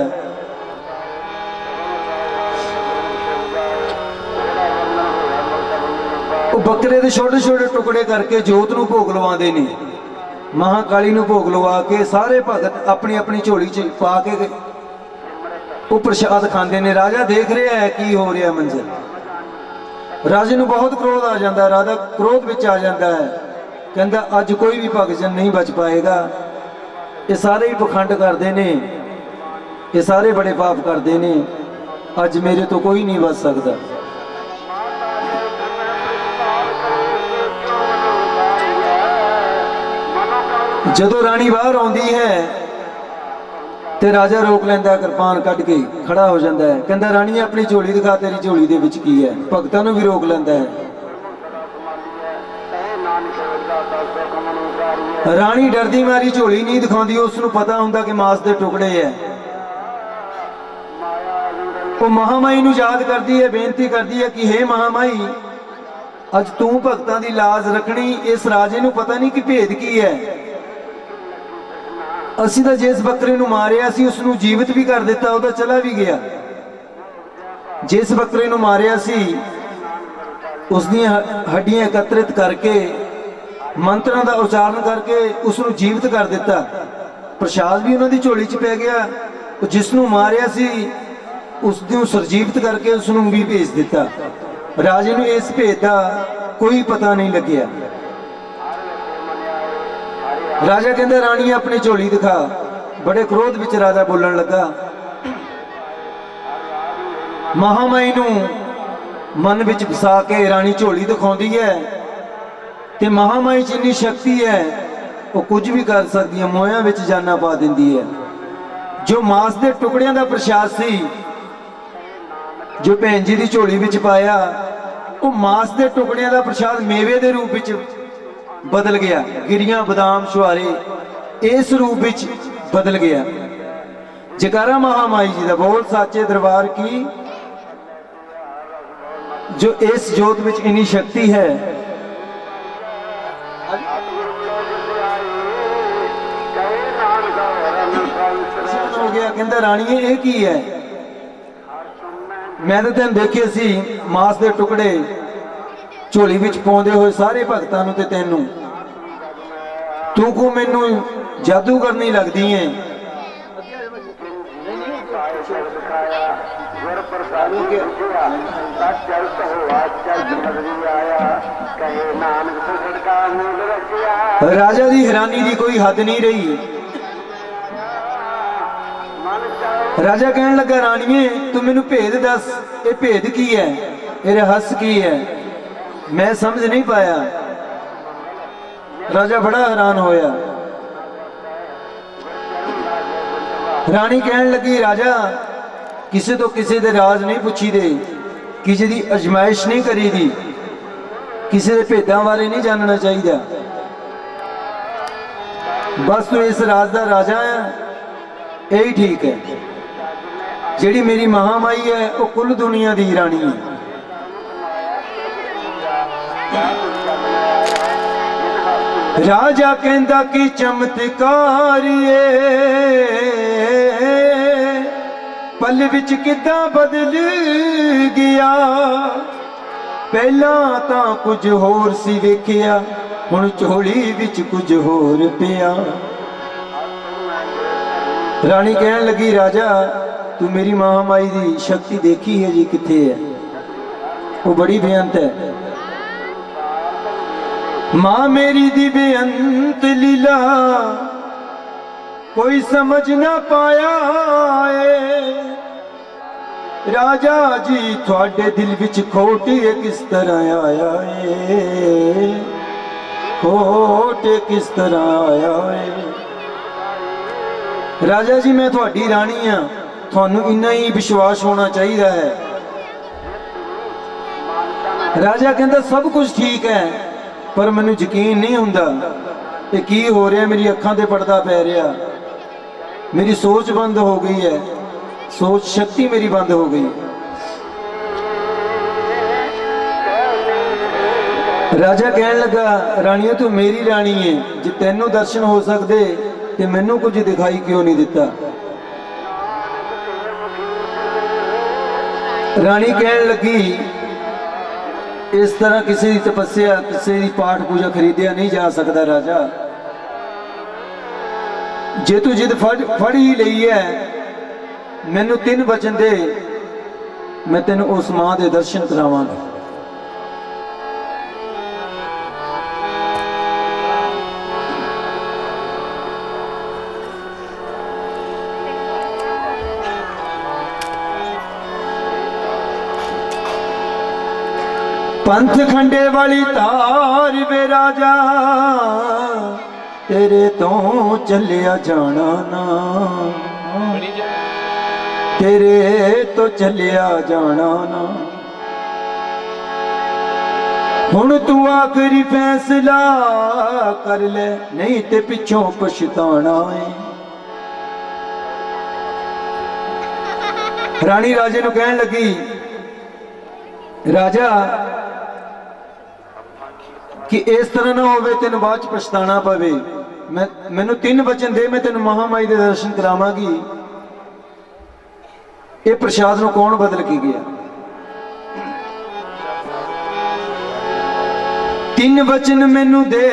ਉਹ ਬੱਕਰੇ ਦੇ ਛੋਟੇ ਛੋਟੇ ਟੁਕੜੇ ਕਰਕੇ ਜੋਤ ਨੂੰ ਭੋਗ ਲਵਾਉਂਦੇ ਨੇ। ਮਹਾਕਾਲੀ ਨੂੰ ਭੋਗ ਲਵਾ ਕੇ ਸਾਰੇ ਭਗਤ ਆਪਣੀ ਆਪਣੀ ਝੋਲੀ 'ਚ ਪਾ ਕੇ ਉਹ ਪ੍ਰਸ਼ਾਦ ਖਾਂਦੇ ਨੇ। ਰਾਜਾ ਦੇਖ ਰਿਹਾ ਹੈ ਕੀ ਹੋ ਰਿਹਾ ਮੰਜ਼ਰ। ਰਾਜੇ ਨੂੰ ਬਹੁਤ ਕ੍ਰੋਧ ਆ ਜਾਂਦਾ। ਰਾਜਾ ਕ੍ਰੋਧ ਵਿੱਚ ਆ ਜਾਂਦਾ ਹੈ। ਕਹਿੰਦਾ ਅੱਜ ਕੋਈ ਵੀ ਭਗਤ ਨਹੀਂ ਬਚ ਪਾਏਗਾ। ਇਹ ਸਾਰੇ ਹੀ ਪਖੰਡ ਕਰਦੇ ਨੇ, ਇਹ ਸਾਰੇ ਬੜੇ ਪਾਪ ਕਰਦੇ ਨੇ। ਅੱਜ ਮੇਰੇ ਤੋਂ ਕੋਈ ਨਹੀਂ ਬਚ ਸਕਦਾ। ਜਦੋਂ ਰਾਣੀ ਬਾਹਰ ਆਉਂਦੀ ਹੈ ਤੇ ਰਾਜਾ ਰੋਕ ਲੈਂਦਾ, ਕਿਰਪਾਨ ਕੱਢ ਕੇ ਖੜਾ ਹੋ ਜਾਂਦਾ ਹੈ। ਕਹਿੰਦਾ ਰਾਣੀ ਆਪਣੀ ਝੋਲੀ ਦਿਖਾ, ਤੇਰੀ ਝੋਲੀ ਦੇ ਵਿੱਚ ਕੀ ਹੈ। ਭਗਤਾਂ ਨੂੰ ਵੀ ਰੋਕ ਲੈਂਦਾ ਹੈ। ਰਾਣੀ ਡਰਦੀ ਮਾਰੀ ਝੋਲੀ ਨਹੀਂ ਦਿਖਾਉਂਦੀ। ਉਸ ਨੂੰ ਪਤਾ ਹੁੰਦਾ ਕਿ ਮਾਸ ਦੇ ਟੁਕੜੇ ਹੈ। ਉਹ ਮਹਾਮਾਈ ਨੂੰ ਯਾਦ ਕਰਦੀ ਹੈ, ਬੇਨਤੀ ਕਰਦੀ ਹੈ ਕਿ ਹੇ ਮਹਾਮਾਈ, ਅੱਜ ਤੂੰ ਭਗਤਾਂ ਦੀ ਲਾਜ ਰੱਖਣੀ। ਇਸ ਰਾਜੇ ਨੂੰ ਪਤਾ ਨਹੀਂ ਕਿ ਭੇਦ ਕੀ ਹੈ। ਅਸੀਂ ਤਾਂ ਜਿਸ ਬੱਕਰੇ ਨੂੰ ਮਾਰਿਆ ਸੀ ਉਸ ਨੂੰ ਜੀਵਤ ਵੀ ਕਰ ਦਿੱਤਾ, ਉਹਦਾ ਚਲਾ ਵੀ ਗਿਆ। ਜਿਸ ਬੱਕਰੇ ਨੂੰ ਮਾਰਿਆ ਸੀ ਉਸ ਦੀਆਂ ਹੱਡੀਆਂ ਇਕੱਤਰਿਤ ਕਰਕੇ ਮੰਤਰਾਂ ਦਾ ਉਚਾਰਨ ਕਰਕੇ ਉਸ ਨੂੰ ਜੀਵਤ ਕਰ ਦਿੱਤਾ। ਪ੍ਰਸ਼ਾਦ ਵੀ ਉਹਨਾਂ ਦੀ ਝੋਲੀ 'ਚ ਪੈ ਗਿਆ। ਉਹ ਜਿਸ ਨੂੰ ਮਾਰਿਆ ਸੀ ਉਸ ਨੂੰ ਸਰਜੀਵਤ ਕਰਕੇ ਉਸ ਨੂੰ ਵੀ ਭੇਜ ਦਿੱਤਾ। ਰਾਜੇ ਨੂੰ ਇਸ ਭੇਦ ਦਾ ਕੋਈ ਪਤਾ ਨਹੀਂ ਲੱਗਿਆ। ਰਾਜਾ ਕਹਿੰਦਾ ਰਾਣੀ ਆਪਣੀ ਝੋਲੀ ਦਿਖਾ। ਬੜੇ ਕ੍ਰੋਧ ਵਿੱਚ ਰਾਜਾ ਬੋਲਣ ਲੱਗਾ। ਮਹਾਮਾਈ ਨੂੰ ਮਨ ਵਿੱਚ ਵਸਾ ਕੇ ਰਾਣੀ ਝੋਲੀ ਦਿਖਾਉਂਦੀ ਹੈ ਤੇ ਮਹਾਮਾਈ 'ਚ ਇੰਨੀ ਸ਼ਕਤੀ ਹੈ, ਉਹ ਕੁਝ ਵੀ ਕਰ ਸਕਦੀ ਹੈ। ਮੋਹਿਆਂ ਵਿੱਚ ਜਾਨਾਂ ਪਾ ਦਿੰਦੀ ਹੈ। ਜੋ ਮਾਸ ਦੇ ਟੁਕੜਿਆਂ ਦਾ ਪ੍ਰਸ਼ਾਦ ਸੀ ਜੋ ਭੈਣ ਜੀ ਦੀ ਝੋਲੀ ਵਿੱਚ ਪਾਇਆ, ਉਹ ਮਾਸ ਦੇ ਟੁਕੜਿਆਂ ਦਾ ਪ੍ਰਸ਼ਾਦ ਮੇਵੇ ਦੇ ਰੂਪ ਵਿੱਚ ਬਦਲ ਗਿਆ। ਗਿਰੀਆਂ, ਬਦਾਮ, ਛੁਹਾਰੇ ਇਸ ਰੂਪ ਵਿੱਚ ਬਦਲ ਗਿਆ। ਜੈਕਾਰਾ ਮਹਾਮਾਈ ਜੀ ਦਾ ਬੋਲ ਸਾਚੇ ਦਰਬਾਰ ਕੀ। ਜੋ ਇਸ ਜੋਤ ਵਿੱਚ ਇੰਨੀ ਸ਼ਕਤੀ ਹੈ। ਹੋ ਗਿਆ। ਕਹਿੰਦਾ ਰਾਣੀਏ ਇਹ ਕੀ ਹੈ। ਮੈਂ ਤਾਂ ਤੈਨੂੰ ਦੇਖਿਆ ਸੀ ਮਾਸ ਦੇ ਟੁਕੜੇ ਝੋਲੀ ਵਿੱਚ ਪਾਉਂਦੇ ਹੋਏ ਸਾਰੇ ਭਗਤਾਂ ਨੂੰ, ਤੇ ਤੈਨੂੰ ਤੂੰ ਕੋ ਮੈਨੂੰ ਜਾਦੂਗਰ ਨਹੀਂ ਲੱਗਦੀ ਹੈ। ਰਾਜਾ ਦੀ ਹੈਰਾਨੀ ਦੀ ਕੋਈ ਹੱਦ ਨਹੀਂ ਰਹੀ। ਰਾਜਾ ਕਹਿਣ ਲੱਗਾ ਰਾਣੀਏ ਤੂੰ ਮੈਨੂੰ ਭੇਦ ਦੱਸ, ਇਹ ਭੇਦ ਕੀ ਹੈ, ਇਹ ਰਹੱਸ ਕੀ ਹੈ। ਮੈਂ ਸਮਝ ਨਹੀਂ ਪਾਇਆ। ਰਾਜਾ ਬੜਾ ਹੈਰਾਨ ਹੋਇਆ। ਰਾਣੀ ਕਹਿਣ ਲੱਗੀ ਰਾਜਾ ਕਿਸੇ ਤੋਂ ਕਿਸੇ ਦੇ ਰਾਜ਼ ਨਹੀਂ ਪੁੱਛੀਦੇ, ਕਿਸੇ ਦੀ ਅਜਮਾਇਸ਼ ਨਹੀਂ ਕਰੀਦੀ, ਕਿਸੇ ਦੇ ਭੇਦਾਂ ਬਾਰੇ ਨਹੀਂ ਜਾਣਨਾ ਚਾਹੀਦਾ। ਬਸ ਤੂੰ ਇਸ ਰਾਜ ਦਾ ਰਾਜਾ ਹੈ, ਇਹੀ ਠੀਕ ਹੈ। ਜਿਹੜੀ ਮੇਰੀ ਮਹਾਮਾਈ ਹੈ ਉਹ ਕੁੱਲ ਦੁਨੀਆ ਦੀ ਰਾਣੀ ਹੈ। ਰਾਜਾ ਕਹਿੰਦਾ ਕਿ ਚਮਤਕਾਰੀਏ ਪਲ ਵਿੱਚ ਕਿੱਦਾਂ ਬਦਲ ਗਿਆ। ਪਹਿਲਾਂ ਤਾਂ ਕੁਝ ਹੋਰ ਸੀ ਵੇਖਿਆ, ਹੁਣ ਝੋਲੀ ਵਿੱਚ ਕੁਝ ਹੋਰ ਪਿਆ। ਰਾਣੀ ਕਹਿਣ ਲੱਗੀ ਰਾਜਾ ਤੂੰ ਮੇਰੀ ਮਹਾਮਾਈ ਦੀ ਸ਼ਕਤੀ ਦੇਖੀ ਹੈ ਜੀ, ਕਿੱਥੇ ਹੈ? ਉਹ ਬੜੀ ਬੇਅੰਤ ਹੈ। माँ मेरी दी बेअंत लीला कोई समझ ना पाया है। राजा जी थोड़े दिल विच खोट किस तरह आया है, खोट किस तरह आया है। राजा जी मैं थोड़ी रानी हाँ, थानू इन्ना ही विश्वास होना चाहिए है। राजा कहता सब कुछ ठीक है पर मैनू यकीन नहीं हुंदा कि की हो रहा। मेरी अखां ते पड़दा पै रहा, मेरी सोच बंद हो गई है, सोच शक्ति मेरी बंद हो गई। राजा कहन लगा, राणियो तू मेरी रानी है, जे तेनू दर्शन हो सकते ते मैनू कुछ दिखाई क्यों नहीं दिता। रानी कहन लगी, इस तरह किसी की तपस्या किसी की पाठ पूजा खरीदिया नहीं जा सकता राजा। जे तू जिद फड़ ही लई है, मैनू 3 वचन दे, मैं तेन उस मां के दर्शन करावांगा। पंथ खंडे वाली तार वे राजा, तेरे तो चलिया जाना ना, तेरे तो चलिया जाना ना। हुण तू आखिरी फैसला कर ले, नहीं ते पिछों पछताना है। रानी राजे नू कहन लगी, राजा कि इस तरह ना होवे तेन बाद च पछताना पवे। मैनू 3 वचन दे, मैं तेन महामाई के दर्शन करावांगी। ये प्रसाद नू कौन बदल के गया? 3 वचन मैनू दे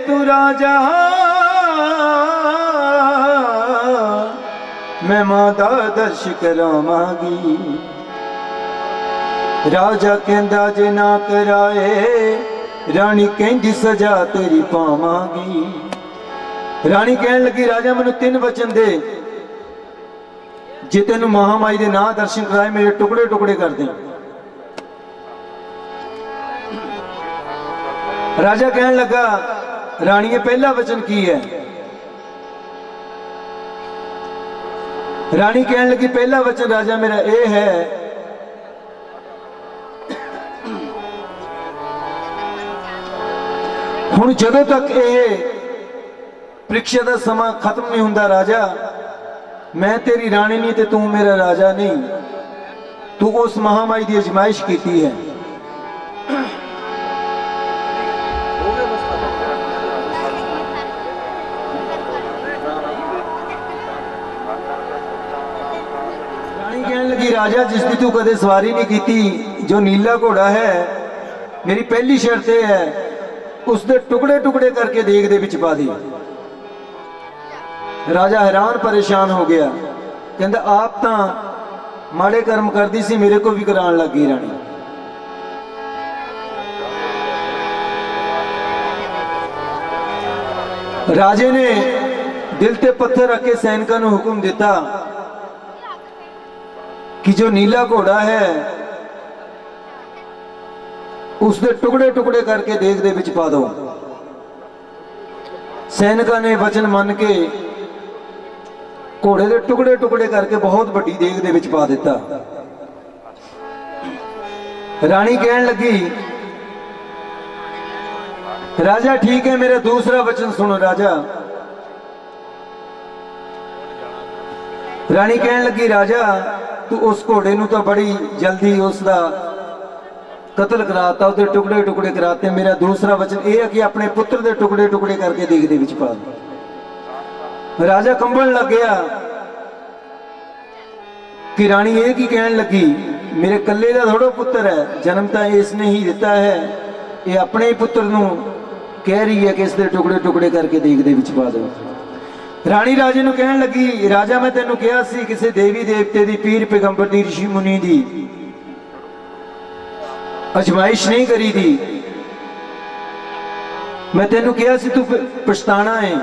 तू राजा, मैं मां दा दर्श करावांगी। राजा कहंदा जे ना कराए, रानी कहंदी सजा तेरी पावांगी। रानी कहन लगी, राजा मैनू 3 वचन दे, जे तेन महामाई दे ना दर्शन कराए मेरे टुकड़े टुकड़े कर दे। राजा कहन लगा, रानी पहला वचन की है? रानी कहन लगी, पहला वचन राजा मेरा यह है, हुण जदों तक ये परीक्षा का समा खत्म नहीं हुंदा राजा, मैं तेरी रानी नहीं ते तू मेरा राजा नहीं। तू उस महामाई की अजमाइश की है। रानी कहने लगी, राजा जिसकी तू कदे सवारी नहीं की, जो नीला घोड़ा है, मेरी पहली शर्त यह है उसके टुकड़े टुकड़े करके देग दे विच पा दी। राजा हैरान परेशान हो गया, कहंदा आप तां माड़े कर्म करदी सी, मेरे को भी कराने लग गई रानी। राजे ने दिल ते पत्थर रख के सैनिकों को हुक्म दिता कि जो नीला घोड़ा है उसके टुकड़े टुकड़े करके देग दे विच पा दो। सैनिकों ने वचन मन के घोड़े के टुकड़े टुकड़े करके बहुत बड़ी देग दे विच पा दिता। रानी कहन लगी, राजा ठीक है, मेरा दूसरा वचन सुनो राजा। रानी कहन लगी, राजा तू उस घोड़े नूं तो बड़ी जल्दी उसका कतल कराता, उसके टुकड़े टुकड़े कराते। मेरा दूसरा वचन यह है कि अपने पुत्र के टुकड़े टुकड़े करके देग दे विच पा दो। राजा कंबन लग गया कि रानी ये की कहन लगी, मेरे कल्ले का थोड़ा पुत्र है, जन्म तो इसने ही दिता है, ये अपने ही पुत्र नूं कह रही है कि इसके टुकड़े टुकड़े करके देग दे विच पा दो। रानी राजे नूं कहन लगी, राजा मैं तेनों कहा सी किसी देवी देवते की, पीर पैगंबर की, ऋषि मुनि की अजमाइश नहीं करी थी। मैं तेनों कहा सी तू पछताना है,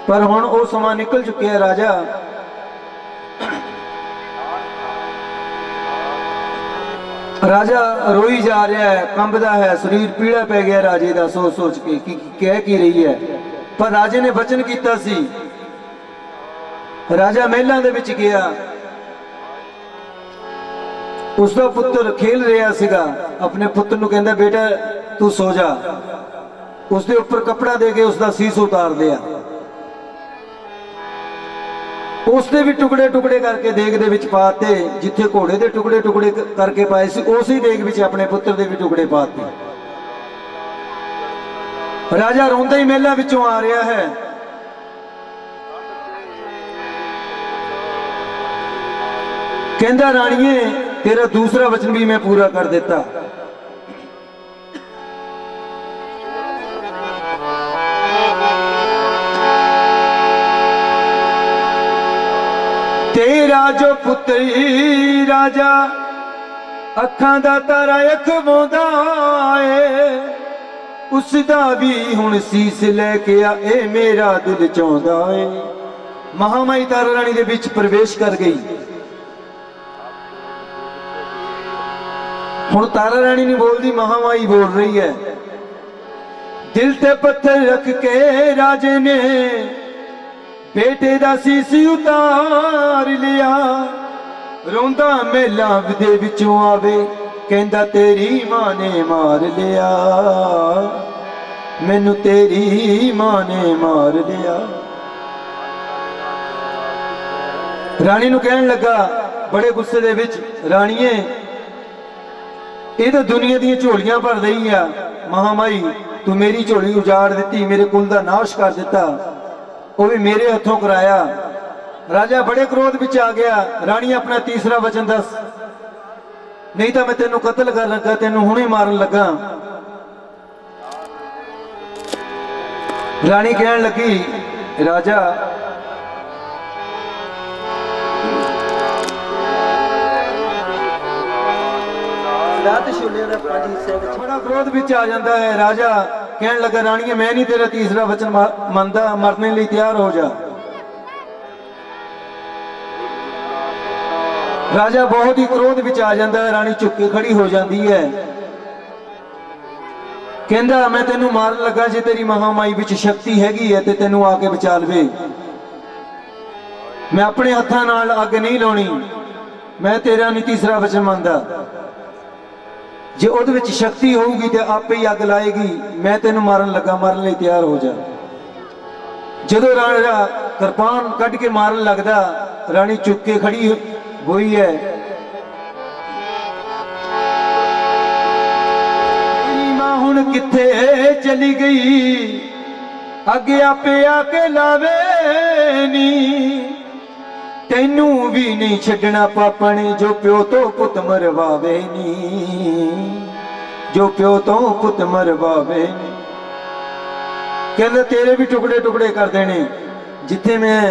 पर हुण वो समा निकल चुके है राजा। राजा रोई जा रहा है, कंबदा है, शरीर पीड़ा पै गया राजे का सोच सोच के कि कह की रही है। पर राजे ने वचन किया सी। राजा महलों दे विच गया, उसका पुत्र खेल रहा सीगा, अपने पुत्र नूं कहंदा बेटा तू सो जा। उसके ऊपर कपड़ा दे के उसका सीस उतार दिया। उसके भी टुकड़े टुकड़े करके देग दे विच पाते, जिथे घोड़े के टुकड़े टुकड़े करके पाए सी, उसी देग विच अपने पुत्र के भी टुकड़े पाते। ਰਾਜਾ ਰੋਂਦਾ ਹੀ ਮਹਿਲਾਂ ਵਿੱਚੋਂ ਆ ਰਿਹਾ ਹੈ। ਕਹਿੰਦਾ ਰਾਣੀਏ ਤੇਰਾ ਦੂਸਰਾ ਵਚਨ ਵੀ ਮੈਂ ਪੂਰਾ ਕਰ ਦਿੱਤਾ। तेरा जो पुत्री राजा अखां दा तारा अखवांदा है, उसदा भी हुण सीस लैके आ ए मेरा दिल चाहुंदा है। महामाई तारा रानी दे विच प्रवेश कर गई। हुण तारा रानी नहीं बोलदी, महामाई बोल रही है। दिल ते पत्थर रख के राजे ने बेटे दा सीस उतार लिया। रोंदा मेला दे विचों आवे, कहंदा तेरी मां ने मार लिया, मैनू तेरी मां ने मार लिया। रानी नू कहन लगा बड़े गुस्से दे विच, राणीए ये तो दुनिया दी झोलियां भर रही आ। महामाई तू मेरी झोली उजाड़ दी, मेरे कुल का नाश कर दिता, वो भी मेरे हथों कराया। राजा बड़े क्रोध विच आ गया। रानी अपना तीसरा वचन दस, नहीं तो मैं तेनों कत्ल कर लगा, तेनों हुणे मारन लगा। रानी कहन लगी राजा बड़ा क्रोध विच आ जाता है। राजा कहन लगा राणीए मैं नहीं तेरा तीसरा वचन मनदा, मरने लिए तैयार हो जा। राजा बहुत ही क्रोध विच आ जाता है। रानी चुप के खड़ी हो जाती है। कहंदा मैं तेनू मारन लगा, जे तेरी महामाई विच शक्ति हैगी है ते तेनू आके बचा लवे। मैं अपने हत्थां नाल अग नहीं लाउणी, मैं तेरा नहीं तीसरा वचन मनदा। जे उहदे विच शक्ति होगी तो आपे ही अग लाएगी। मैं तेनू मारन लगा, मारन लई तैयार हो जा। जदों राजा कृपान कट के मारन लगदा, रानी चुप के खड़ी हुई है। मेरी मां हुण किथे चली गई, अगे आपे आके लावे नी। तेनू भी नहीं छड्डना पापा ने, जो प्यो तो पुत मरवावे नी, जो प्यो तो पुत मरवावे नी। कहंदा तेरे भी टुकड़े टुकड़े कर देने, जिथे मैं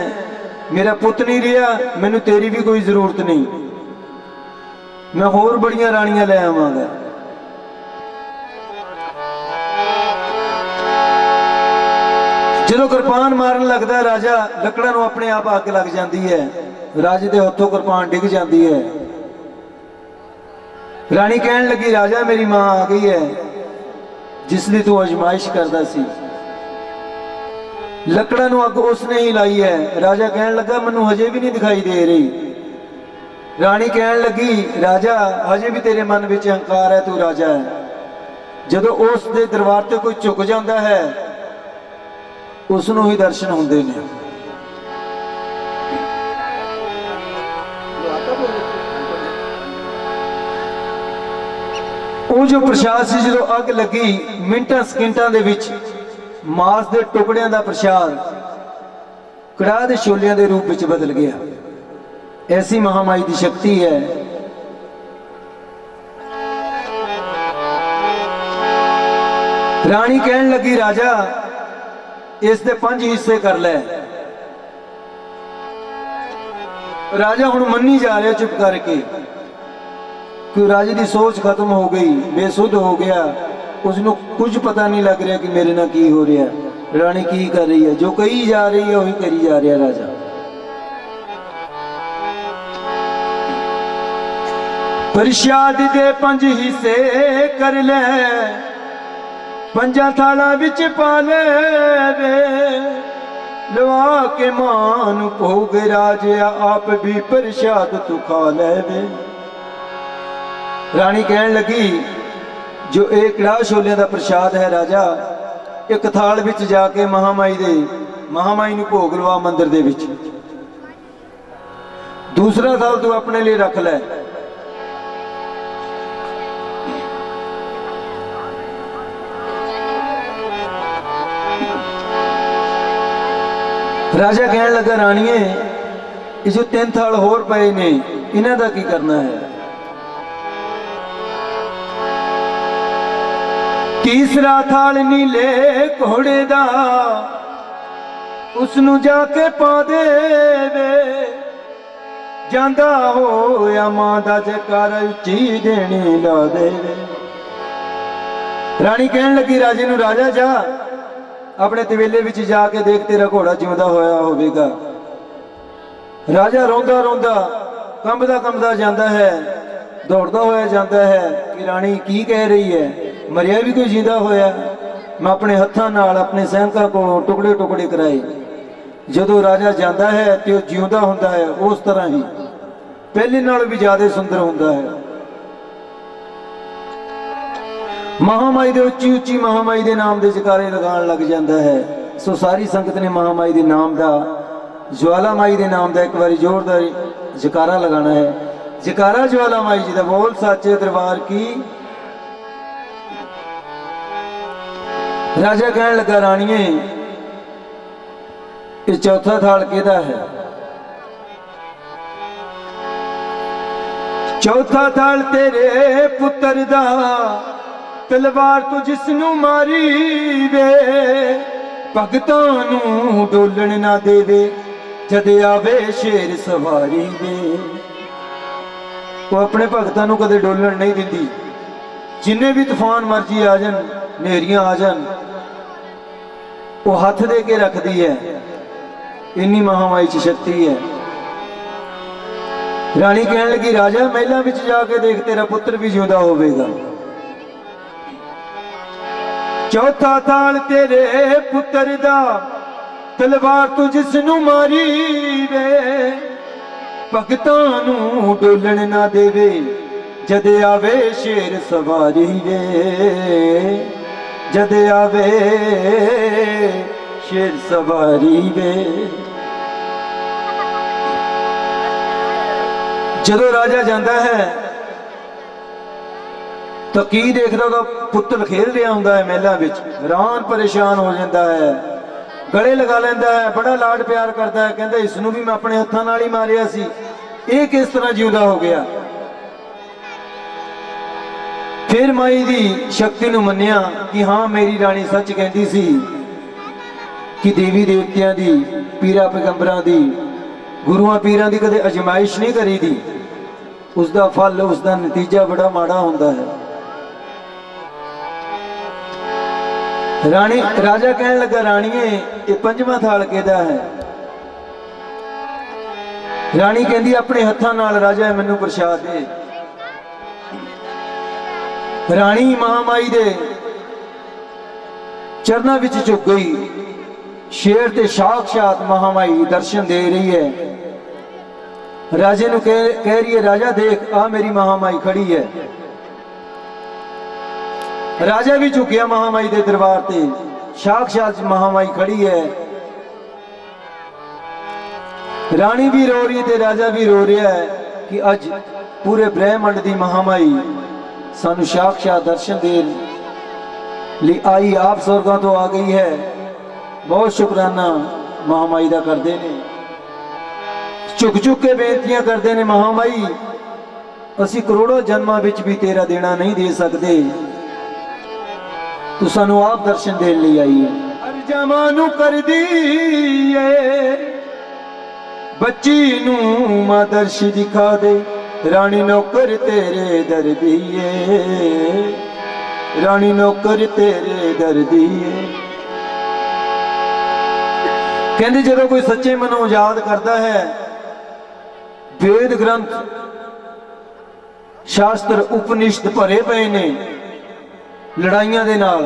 मेरा पुत नहीं रहा, मैनू तेरी भी कोई जरूरत नहीं, मैं होर बड़ियां रानियां ले आवांगा। जदों कृपान मारन लगदा राजा, लकड़ां नूं अपने आप अग लग जाती है। राजे दे हत्थों कृपान डिग जाती है। रानी कहन लगी राजा मेरी मां आ गई है, जिसलिए तू अजमाइश करदा सी। लकड़ां नूं अग उसने ही लाई है। राजा कहन लगा मैनू हजे भी नहीं दिखाई दे रही। रानी कहन लगी राजा हजे भी तेरे मन विच अहंकार है, तू राजा है। जदों उस दे दरबार ते कोई झुक जाता है, उसनों ही दर्शन होंदे ने। वो जो प्रसाद सी जो अग लगी, मिंटां सकिंटां दे विच मांस के टुकड़ियां का प्रसाद कड़ाह के छोलियां के रूप में बदल गया। ऐसी महामाई की शक्ति है। रानी कहन लगी राजा इस दे 5 हिस्से कर ले। राजा हुण मन्नी जा रहा चुप करके, कि राजे की सोच खत्म हो गई, बेसुध हो गया, उसनों कुछ पता नहीं लग रहा कि मेरे नाल की हो रहा। रानी की कर रही है, जो कही जा रही है वही करी जा रहा। राजा प्रसाद दे 5 हिस्से कर ले, 5 थाला विच पा ले वे, लवा के मान भोग राजे आप भी प्रसाद तू खा ले वे। रानी कहन लगी जो एक कड़ाह छोलियां का प्रसाद है राजा, एक थाल विच जाके महामाई नूं भोग लवा मंदिर दे विच। दूसरा थाल तू अपने लिए रख ले। राजा कहन लगा राणीए ये जो 3 थाल होर पए ने इन्हां दा की करना है। तीसरा थाल नीले घोड़े दा उसनू जाके पा देवे जांदा होया मां दा जयकारा उच्ची देनी ला देवे। रानी कहन लगी राजे नू राजा जा अपने तवेले विच जाके देख तेरा घोड़ा जिउंदा होया होवेगा। राजा रोंदा रोंदा कंबदा कंबदा जाता है दौड़दा होया जाता है कि रानी की कह रही है मरिया भी कोई जींदा होया। मैं अपने हत्थां नाल अपने सैनिकां कोलों टुकड़े टुकड़े कराए। जदों राजा जाता है तो जिउंदा हुंदा है उस तरह ही पहले नालों भी ज्यादा सुंदर हुंदा है। महामाई दे उच्ची उच्ची महामाई दे नाम दे जयकारे लगान लग जाता है। सो सारी संगत ने महामाई दे नाम दा ज्वाला माई दे नाम दा एक बारी जोरदार जयकारा लगाना है। जयकारा ज्वाला माई जी दा बोल साचे दरबार की। राजा कहन लगा राणीए ये चौथा थाल किहदा है। चौथा थाल तेरे पुत्र दा तलवार तू जिसनू मारी वे भगतां नू डोलण ना देवे जद आवे शेर सवारी वे। वो अपने भगतां नू कदे डोलण नहीं दिंदी। जिन्ने भी तूफान मर्जी आ जान नेरियां आ जान वो हथ दे के रखती है। इन्नी महामाई च शक्ति है। रानी कहन लगी राजा महलों विच जाके देख तेरा पुत्र भी जिंदा होवेगा। चौथा थाल तेरे पुत्र दा तलवार तू जिसनू मारी वे भगतां नू डोलण ना देवे जद आवे शेर सवारी वे जद आवे शेर सवारी वे। जदों राजा जाता है तो की देखदा ओहदा पुत्र खेल रहा हुंदा है महलां विच। हैरान परेशान हो जाता है गले लगा लैंदा है बड़ा लाड प्यार करता है। कहंदा इसनू भी मैं अपने हत्थां नाल ही मारिया सी ये किस तरह जिउंदा हो गया। फिर माई दी शक्ति नू मन्निया कि हाँ मेरी रानी सच कहती सी कि देवी देवतियां दी पीरा पैगंबरां दी गुरुआं पीरां दी कदे अजमाइश नहीं करी दी। उसका फल उसका नतीजा बड़ा माड़ा होता है। रानी राजा कहन लगा राणीए ये 5वां थाल किहदा है। रानी कहंदी अपने हत्थां नाल राजा मैनू प्रसाद दे। रानी महामाई दे चरनां विच झुक गई। शेर ते साक्षात महामाई दर्शन दे रही है। राजे नू कह रही है राजा देख आ मेरी महामाई खड़ी है। राजा भी झुकिया महामाई दे दरबार ते साक्षात महामाई खड़ी है। रानी भी रो रही है राजा भी रो रहा है कि अज पूरे ब्रह्मांड की महामाई सानू साक्षात दर्शन दे ली आई आप स्वर्गां तो आ गई है। बहुत शुकराना महामाई दा करदे ने झुक झुक के बेनतियां करते हैं महामाई असी करोड़ों जन्मां विच भी तेरा देना नहीं दे सकते तू सानू आप दर्शन देने लिए आई है। हर जमानू कर दी बच्ची नू मां दर्श दिखा दे रानी नौकर तेरे दर दिए रानी नौकर तेरे दर दिए। कहते जो कोई सच्चे मनों याद करता है वेद ग्रंथ शास्त्र उपनिषद भरे पे ने लड़ाइयां दे नाल।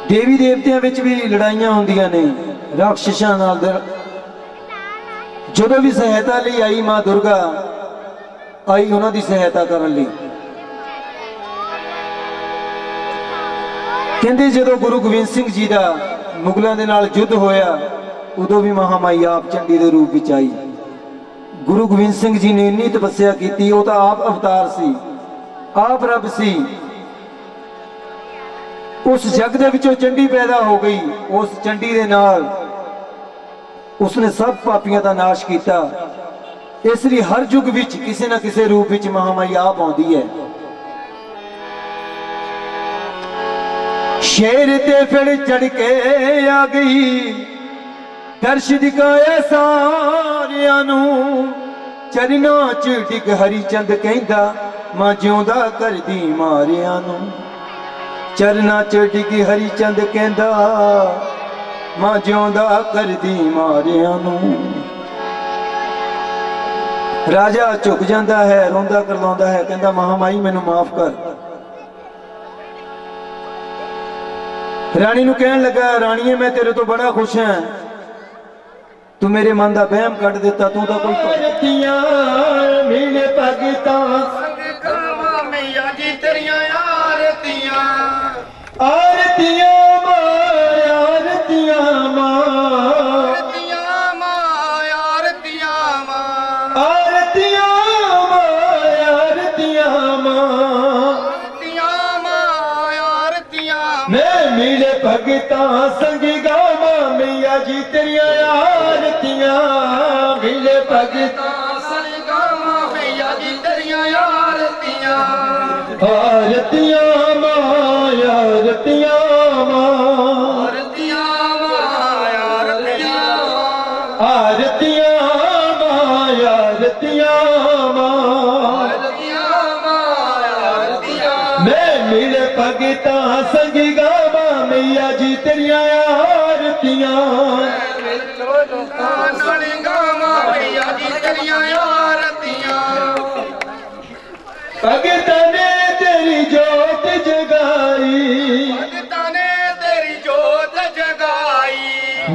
देवी देवतियां विच भी लड़ाइयां होंदियां ने राक्षसां नाल। जदों भी सहायता लई आई मां दुर्गा आई उन्हां दी सहायता करन लई। कहंदे जदों गुरु गोबिंद सिंह जी दा मुगलों के नाल युद्ध होया उदों भी महामाई आप चंडी के रूप में आई। गुरु गोबिंद सिंह जी ने इन्नी तपस्या की वो तो आप अवतार सी आप रब सी उस जग दे विचों चंडी पैदा हो गई। उस चंडी दे नाल उसने सब पापियां दा नाश किया। इसलिए हर युग विच किसी ना किसी रूप विच महामाई आप आउंदी है। शेर ते फिर चढ़ के आ गई, दर्श दिखाया सारियां नूं। चरना च डिग हरिचंद कहंदा, मां जिउंदा करदी मारियां नूं। चरना च डिग हरिचंद कहंदा, मां जिउंदा करदी मारियां नूं। राजा झुक जाता है, रोंदा करलाउंदा है, कहंदा महामाई मैनू माफ कर। रानी नूं कहन लगा, राणीए मैं तेरे तो बड़ा खुश हां, तू मेरे मन का वहम कट दिता। तू तो कोई आरतियां मिले भगतां मैया जी तेरियां आरतियां। आरतियां मां, आरतियां मां, आरतियां मां, आरतियां मां, आरतियां मां, आरतियां मां, आरतियां मां, आरतियां मैं मिले भगतां संगी गावां मैया जी तेरियां आरतियां। मिले भगतां संगी गावां मैया जी तेरियां आरतियां। आरतियां मां, आरतियां मां, आरतियां मां, आरतियां मां, आरतियां मां, आरतियां मां, आरतियां मां, आरतियां मैं मिले भगतां संगी गावां मैया जी तेरियां आरतियां। भगतां ने तेरी जोत जगाई, भगतां ने तेरी जोत जगाई,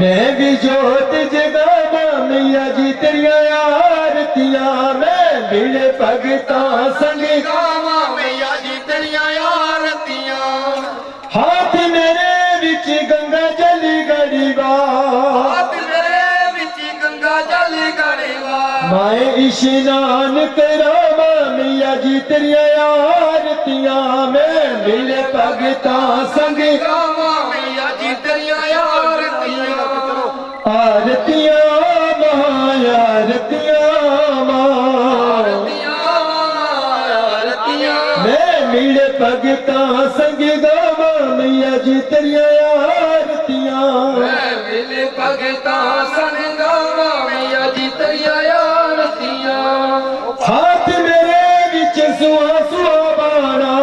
मैं भी जोत जगावां मैया जी तेरियां आरतियां। मैं मिले भगतां संग गावां मैया जी तेरियां आरतियां। हाथ मेरे विच गंगा जल गड़ीवा, हाथ मेरे विच गंगा जल गड़ीवा, मैं इशनान करावां मैया जी तेरियां आरतियां। मैं मिले भगतां संग गावां मैया जी तेरियां आरतियां। आरतियां मां, आरतियां मां, आरतियां मैं मिले भगतां संग गावां मैया जी तेरियां आरतियां। मैं मिले भगतां संग गावां मैया जी तेरियां आरतियां। हाथ मेरे विच सुहा सुहा बाणा,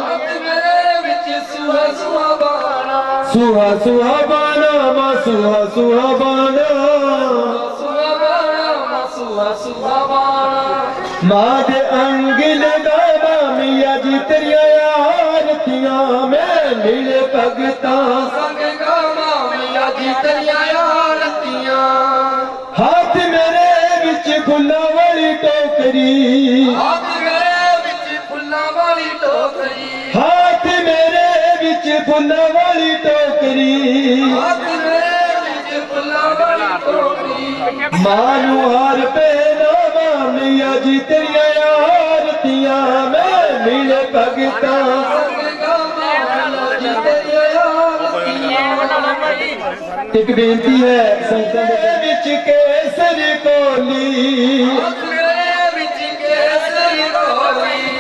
हाथ मेरे विच सुहा सुहा बाणा, सुहा सुहा बाणा मां, सुहा सुहा बाणा, सुहा बाणा मां, सुहा सुहा बाणा मां दे अंग लगावां मैया जी तेरियां आरतियां। मैं मिले भगतां संग गावां मैया जी तेरियां आरतियां। हाथ मेरे विच फुल्लां वाली टोकरी, हाथ मेरे विच फुल्लां वाली टोकरी, हाथ मेरे विच फुल्लां वाली टोकरी, हाथ मेरे विच फुल्लां वाली टोकरी मां नूं हार पहनावां मैया जी तेरियां आरतियां। मैं मिले भगतां संग गावां मैया जी तेरियां आरतियां। एक बेनती है संगतां दे विच केसर कोली,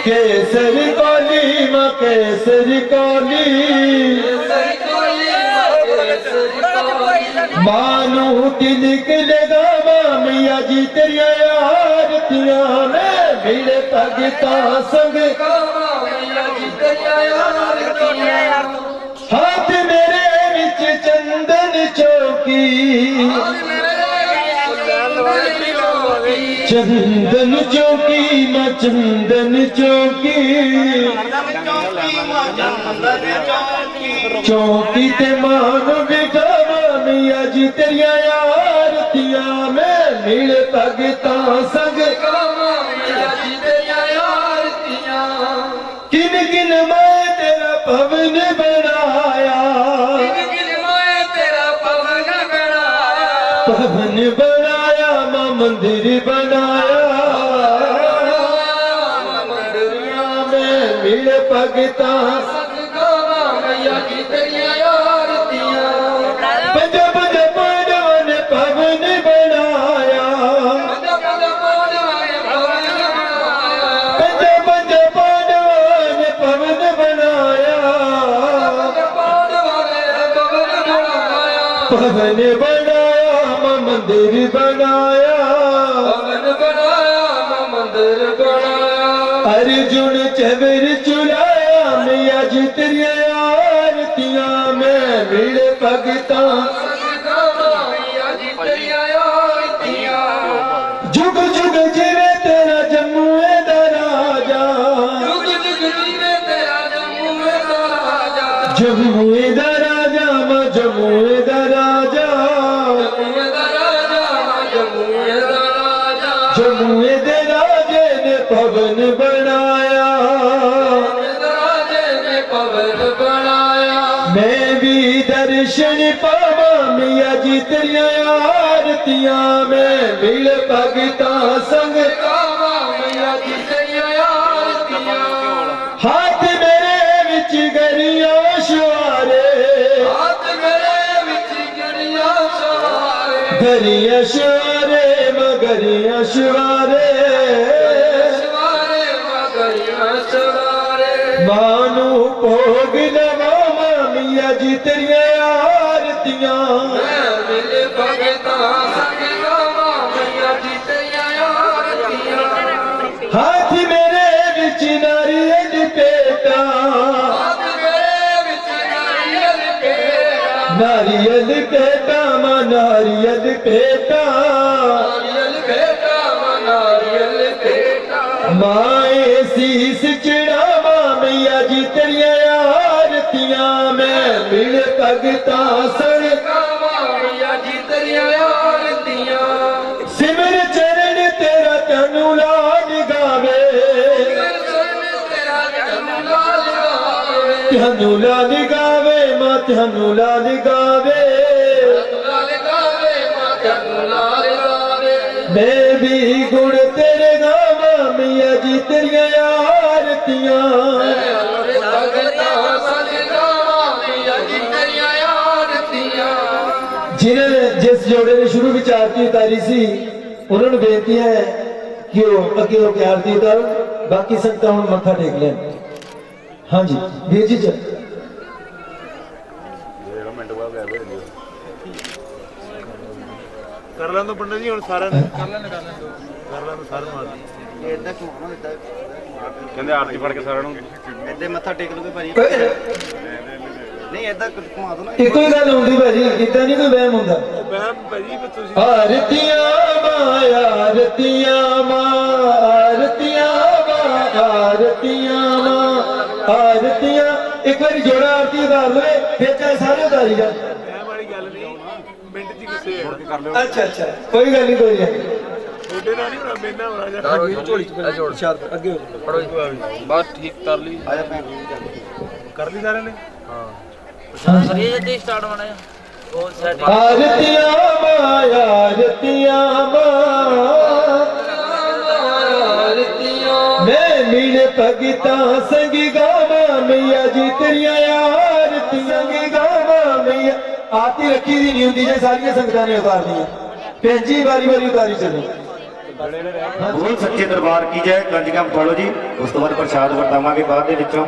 केसर कोली मां केसर कोली, मानू तिलक लगावां मैया जी तेरियां आरतियां। मैं मिले भगतां संग गावां मैया जी तेरियां आरतियां। हाथ मेरे विच चंदन चौकी, चंदन चौकी मां चंदन चौकी, चौकी ते मान बिठावां मैया जी तेरियां आरतियां। मैं मिले भगतां संग गावां मैया जी तेरियां आरतियां। किन किन मैं तेरा भवन बनाया, किन किन मैं तेरा भवन बनाया, भवन बनाया मां मंदिर बनाया, मंदिर में मिले भगतां संग गावां मैया जी भवन बनाया मैं मंदिर बनाया, भवन बनाया मैं मंदिर बनाया, अर्जुन चवर चुलाया मैया जी तेरिया आरतियां मैं मिले भगता मैया जी तेरिया आरतियां, जुग जुग जीवे तेरा जम्मू दा राजा, जुग जुग जीवे तेरा जम्मू दा राजा, जम्मू दा राजा मैं जम्मू दा राजा, जम्मू दा राजा जम्मू दा राजा, जम्मू दे राजे ने भवन बनाया, राजे ने भवन बनाया, मैं भी दर्शन पावा मैया जी तेरिया आरतियां मैं मिल भगता संग, गावा मैया जी तेरिया आरतियां, हाथ मेरे विच गरिया शुआरे, हाथ मेरे विच गिरिया सवारे, गरिया शुआरे मगरिया शुआरे, सवारे मगरिया सवारे, मानू भोग नवावा मैया जी तेरिया आरतियां, मैं मिल भगता संग गावा मैया जी तेरिया आरतियां, हाथ मेरे विच नारियल पेटा, हाथ मेरे विच नारियल पेड़ा, नारियल पेटा मां नारियल पेटा, नारियल पेड़ा नारियल पेड़ा, माए शीस चढ़ावा मैया जी तेरिया आरतियां मैं मिल भगता सण, गावा मैया जी तेरिया आरतियां, सिमर चरण तेरा तनु लाल गावे, तेरा जन्म लाल गावे, तनु लाल गावे मां तनु लाल गावे, लाल गावे मां जन्म लाल गावे, मैं भी गुण तेरे गावा मैया जी तेरिया आरतियां, भगता संग गावा मैया जी तेरिया आरतियां, जिन्हें जिस जोड़े ने शुरू विच आरती उतारी सी उन्होंने बेनती है कि वो अगे होकर आरती उतारो, बाकी संगतां हुण मत्था टेक लें। हाँ जी वीर जी चल ਕਰ ਲੈਣ ਦੋ ਪੰਡਤ ਜੀ ਹੁਣ ਸਾਰਿਆਂ ਨੇ ਕਰ ਲੈਣ ਦੋ ਸਾਰਿਆਂ ਨੂੰ ਇਦਾਂ ਘੁਮਾਉਣਾ ਇਦਾਂ ਕਹਿੰਦੇ ਆਰਤੀ ਫੜ ਕੇ ਸਾਰਿਆਂ ਨੂੰ ਇਦਾਂ ਮੱਥਾ ਟੇਕ ਲਓਗੇ ਭਾਜੀ ਨਹੀਂ ਇਦਾਂ ਘੁਮਾ ਦੋ ਨਾ ਇੱਕੋ ਹੀ ਗੱਲ ਹੁੰਦੀ ਭਾਜੀ, ਇਦਾਂ ਨਹੀਂ ਕੋਈ ਵਹਿਮ ਹੁੰਦਾ। ਮੈਂ ਭਾਜੀ ਵੀ ਤੁਸੀਂ ਆਰਤੀਆਂ ਮਾਂ ਆਰਤੀਆਂ ਮਾਂ ਆਰਤੀਆਂ ਮਾਂ ਆਰਤੀਆਂ ਮਾਂ ਆਰਤੀਆਂ, ਇੱਕ ਵਾਰੀ ਜੋੜਾ ਆਰਤੀ ਉਤਾਰ ਲਵੇ ਫਿਰ ਚਾਹੇ ਸਾਰੇ ਉਤਾਰੀ ਜਾ। ਮੈਂ ਵਾਲੀ ਗੱਲ ਨਹੀਂ ਮਿੰਟ ਚ ਕਿਸੇ ਕਰ ਲਿਓ ਅੱਛਾ ਅੱਛਾ ਕੋਈ ਗੱਲ ਨਹੀਂ ਕੋਈ ਗੱਲ ਤੁਹਾਡੇ ਨਾਲ ਨਹੀਂ ਹੋਣਾ ਮੇਨਾ ਹੋਣਾ ਜਾਂ ਝੋਲੀ ਚ ਜੋੜ ਸ਼ਾਦ ਅੱਗੇ ਹੋ ਬਸ ਠੀਕ ਕਰ ਲਈ, ਕਰ ਲਈ ਸਾਰਿਆਂ ਨੇ ਆਰਤੀਆਂ ਮਾਂ ਆਰਤੀਆਂ ਮਾਂ मैं मिल भगता संग गावा मैया जी तेरिया आरती संग गावा मैया, आरती रखी दी नहीं होंगी जे सारिया संगतां ने उतार दी, भैन जी बारी बारी उतारी चलो। बोल सच्चे दरबार की जय। कंजਕਾਂ ਫੜੋ ਜੀ, ਉਸ ਤੋਂ ਬਾਅਦ ਪ੍ਰਸ਼ਾਦ ਵਰਤਾਵਾਂਗੇ ਬਾਅਦ ਦੇ ਵਿੱਚੋਂ।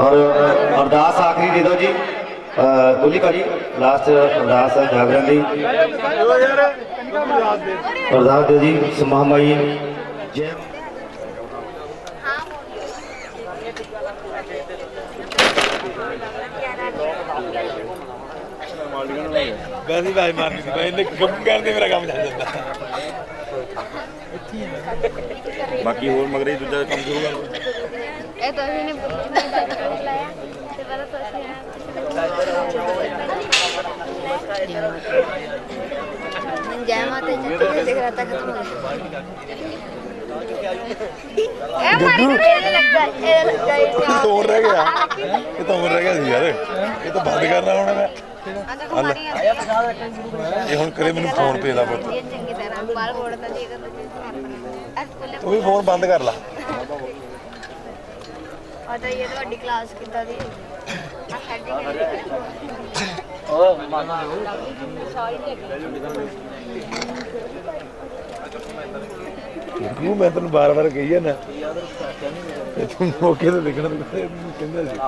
और अरदास आखिरी दे दो जी बोली भाजी, लास्ट अरदास है जागरण दी, अरदास दो जी महामाई जय। ਵੈਸੇ ਬਾਈ ਮਾਰਨੀ ਸੀ ਬਾਈ ਇਹਨੇ ਕੰਮ ਕਰਦੇ ਮੇਰਾ ਕੰਮ ਚੱਲ ਜਾਂਦਾ। ਬਾਕੀ ਹੋਰ ਮਗਰੇ ਦੂਜਾ ਕੰਮ ਸ਼ੁਰੂ ਕਰ ਇਹ ਤਾਂ ਇਹਨੇ ਬੁੱਢੀ ਦਾ ਲਾਇਆ ਤੇ ਪਹਿਲਾਂ ਤਾਂ ਅਸੀਂ जय माता जी देख रहा था खत्म हो गया तो और रह गया, ये तो और रह गया ਸੀ ਯਾਰ, ਇਹ ਤਾਂ ਬੰਦ ਕਰਨਾ ਹੁਣ ਮੈਂ। ਇਹ ਹੁਣ ਕਰੇ ਮੈਨੂੰ ਫੋਨ ਪੇ ਦਾ ਪੁੱਤ, ਚੰਗੀ ਤਰ੍ਹਾਂ ਬਾਲ ਮੋੜਦਾ ਜੀ ਤੂੰ ਵੀ ਫੋਨ ਬੰਦ ਕਰ ਲਾ। और तो ये ਤੁਹਾਡੀ ਕਲਾਸ ਕਿੱਦਾਂ ਦੀ ਤੂੰ ਮੈਂ ਤੈਨੂੰ ਬਾਰ-ਬਾਰ ਕਹੀ ਜਾਂਦਾ ਤੇ ਤੂੰ ਮੌਕੇ ਤੇ ਦੇਖਣਾ ਤੂੰ ਕਹਿੰਦਾ ਸੀ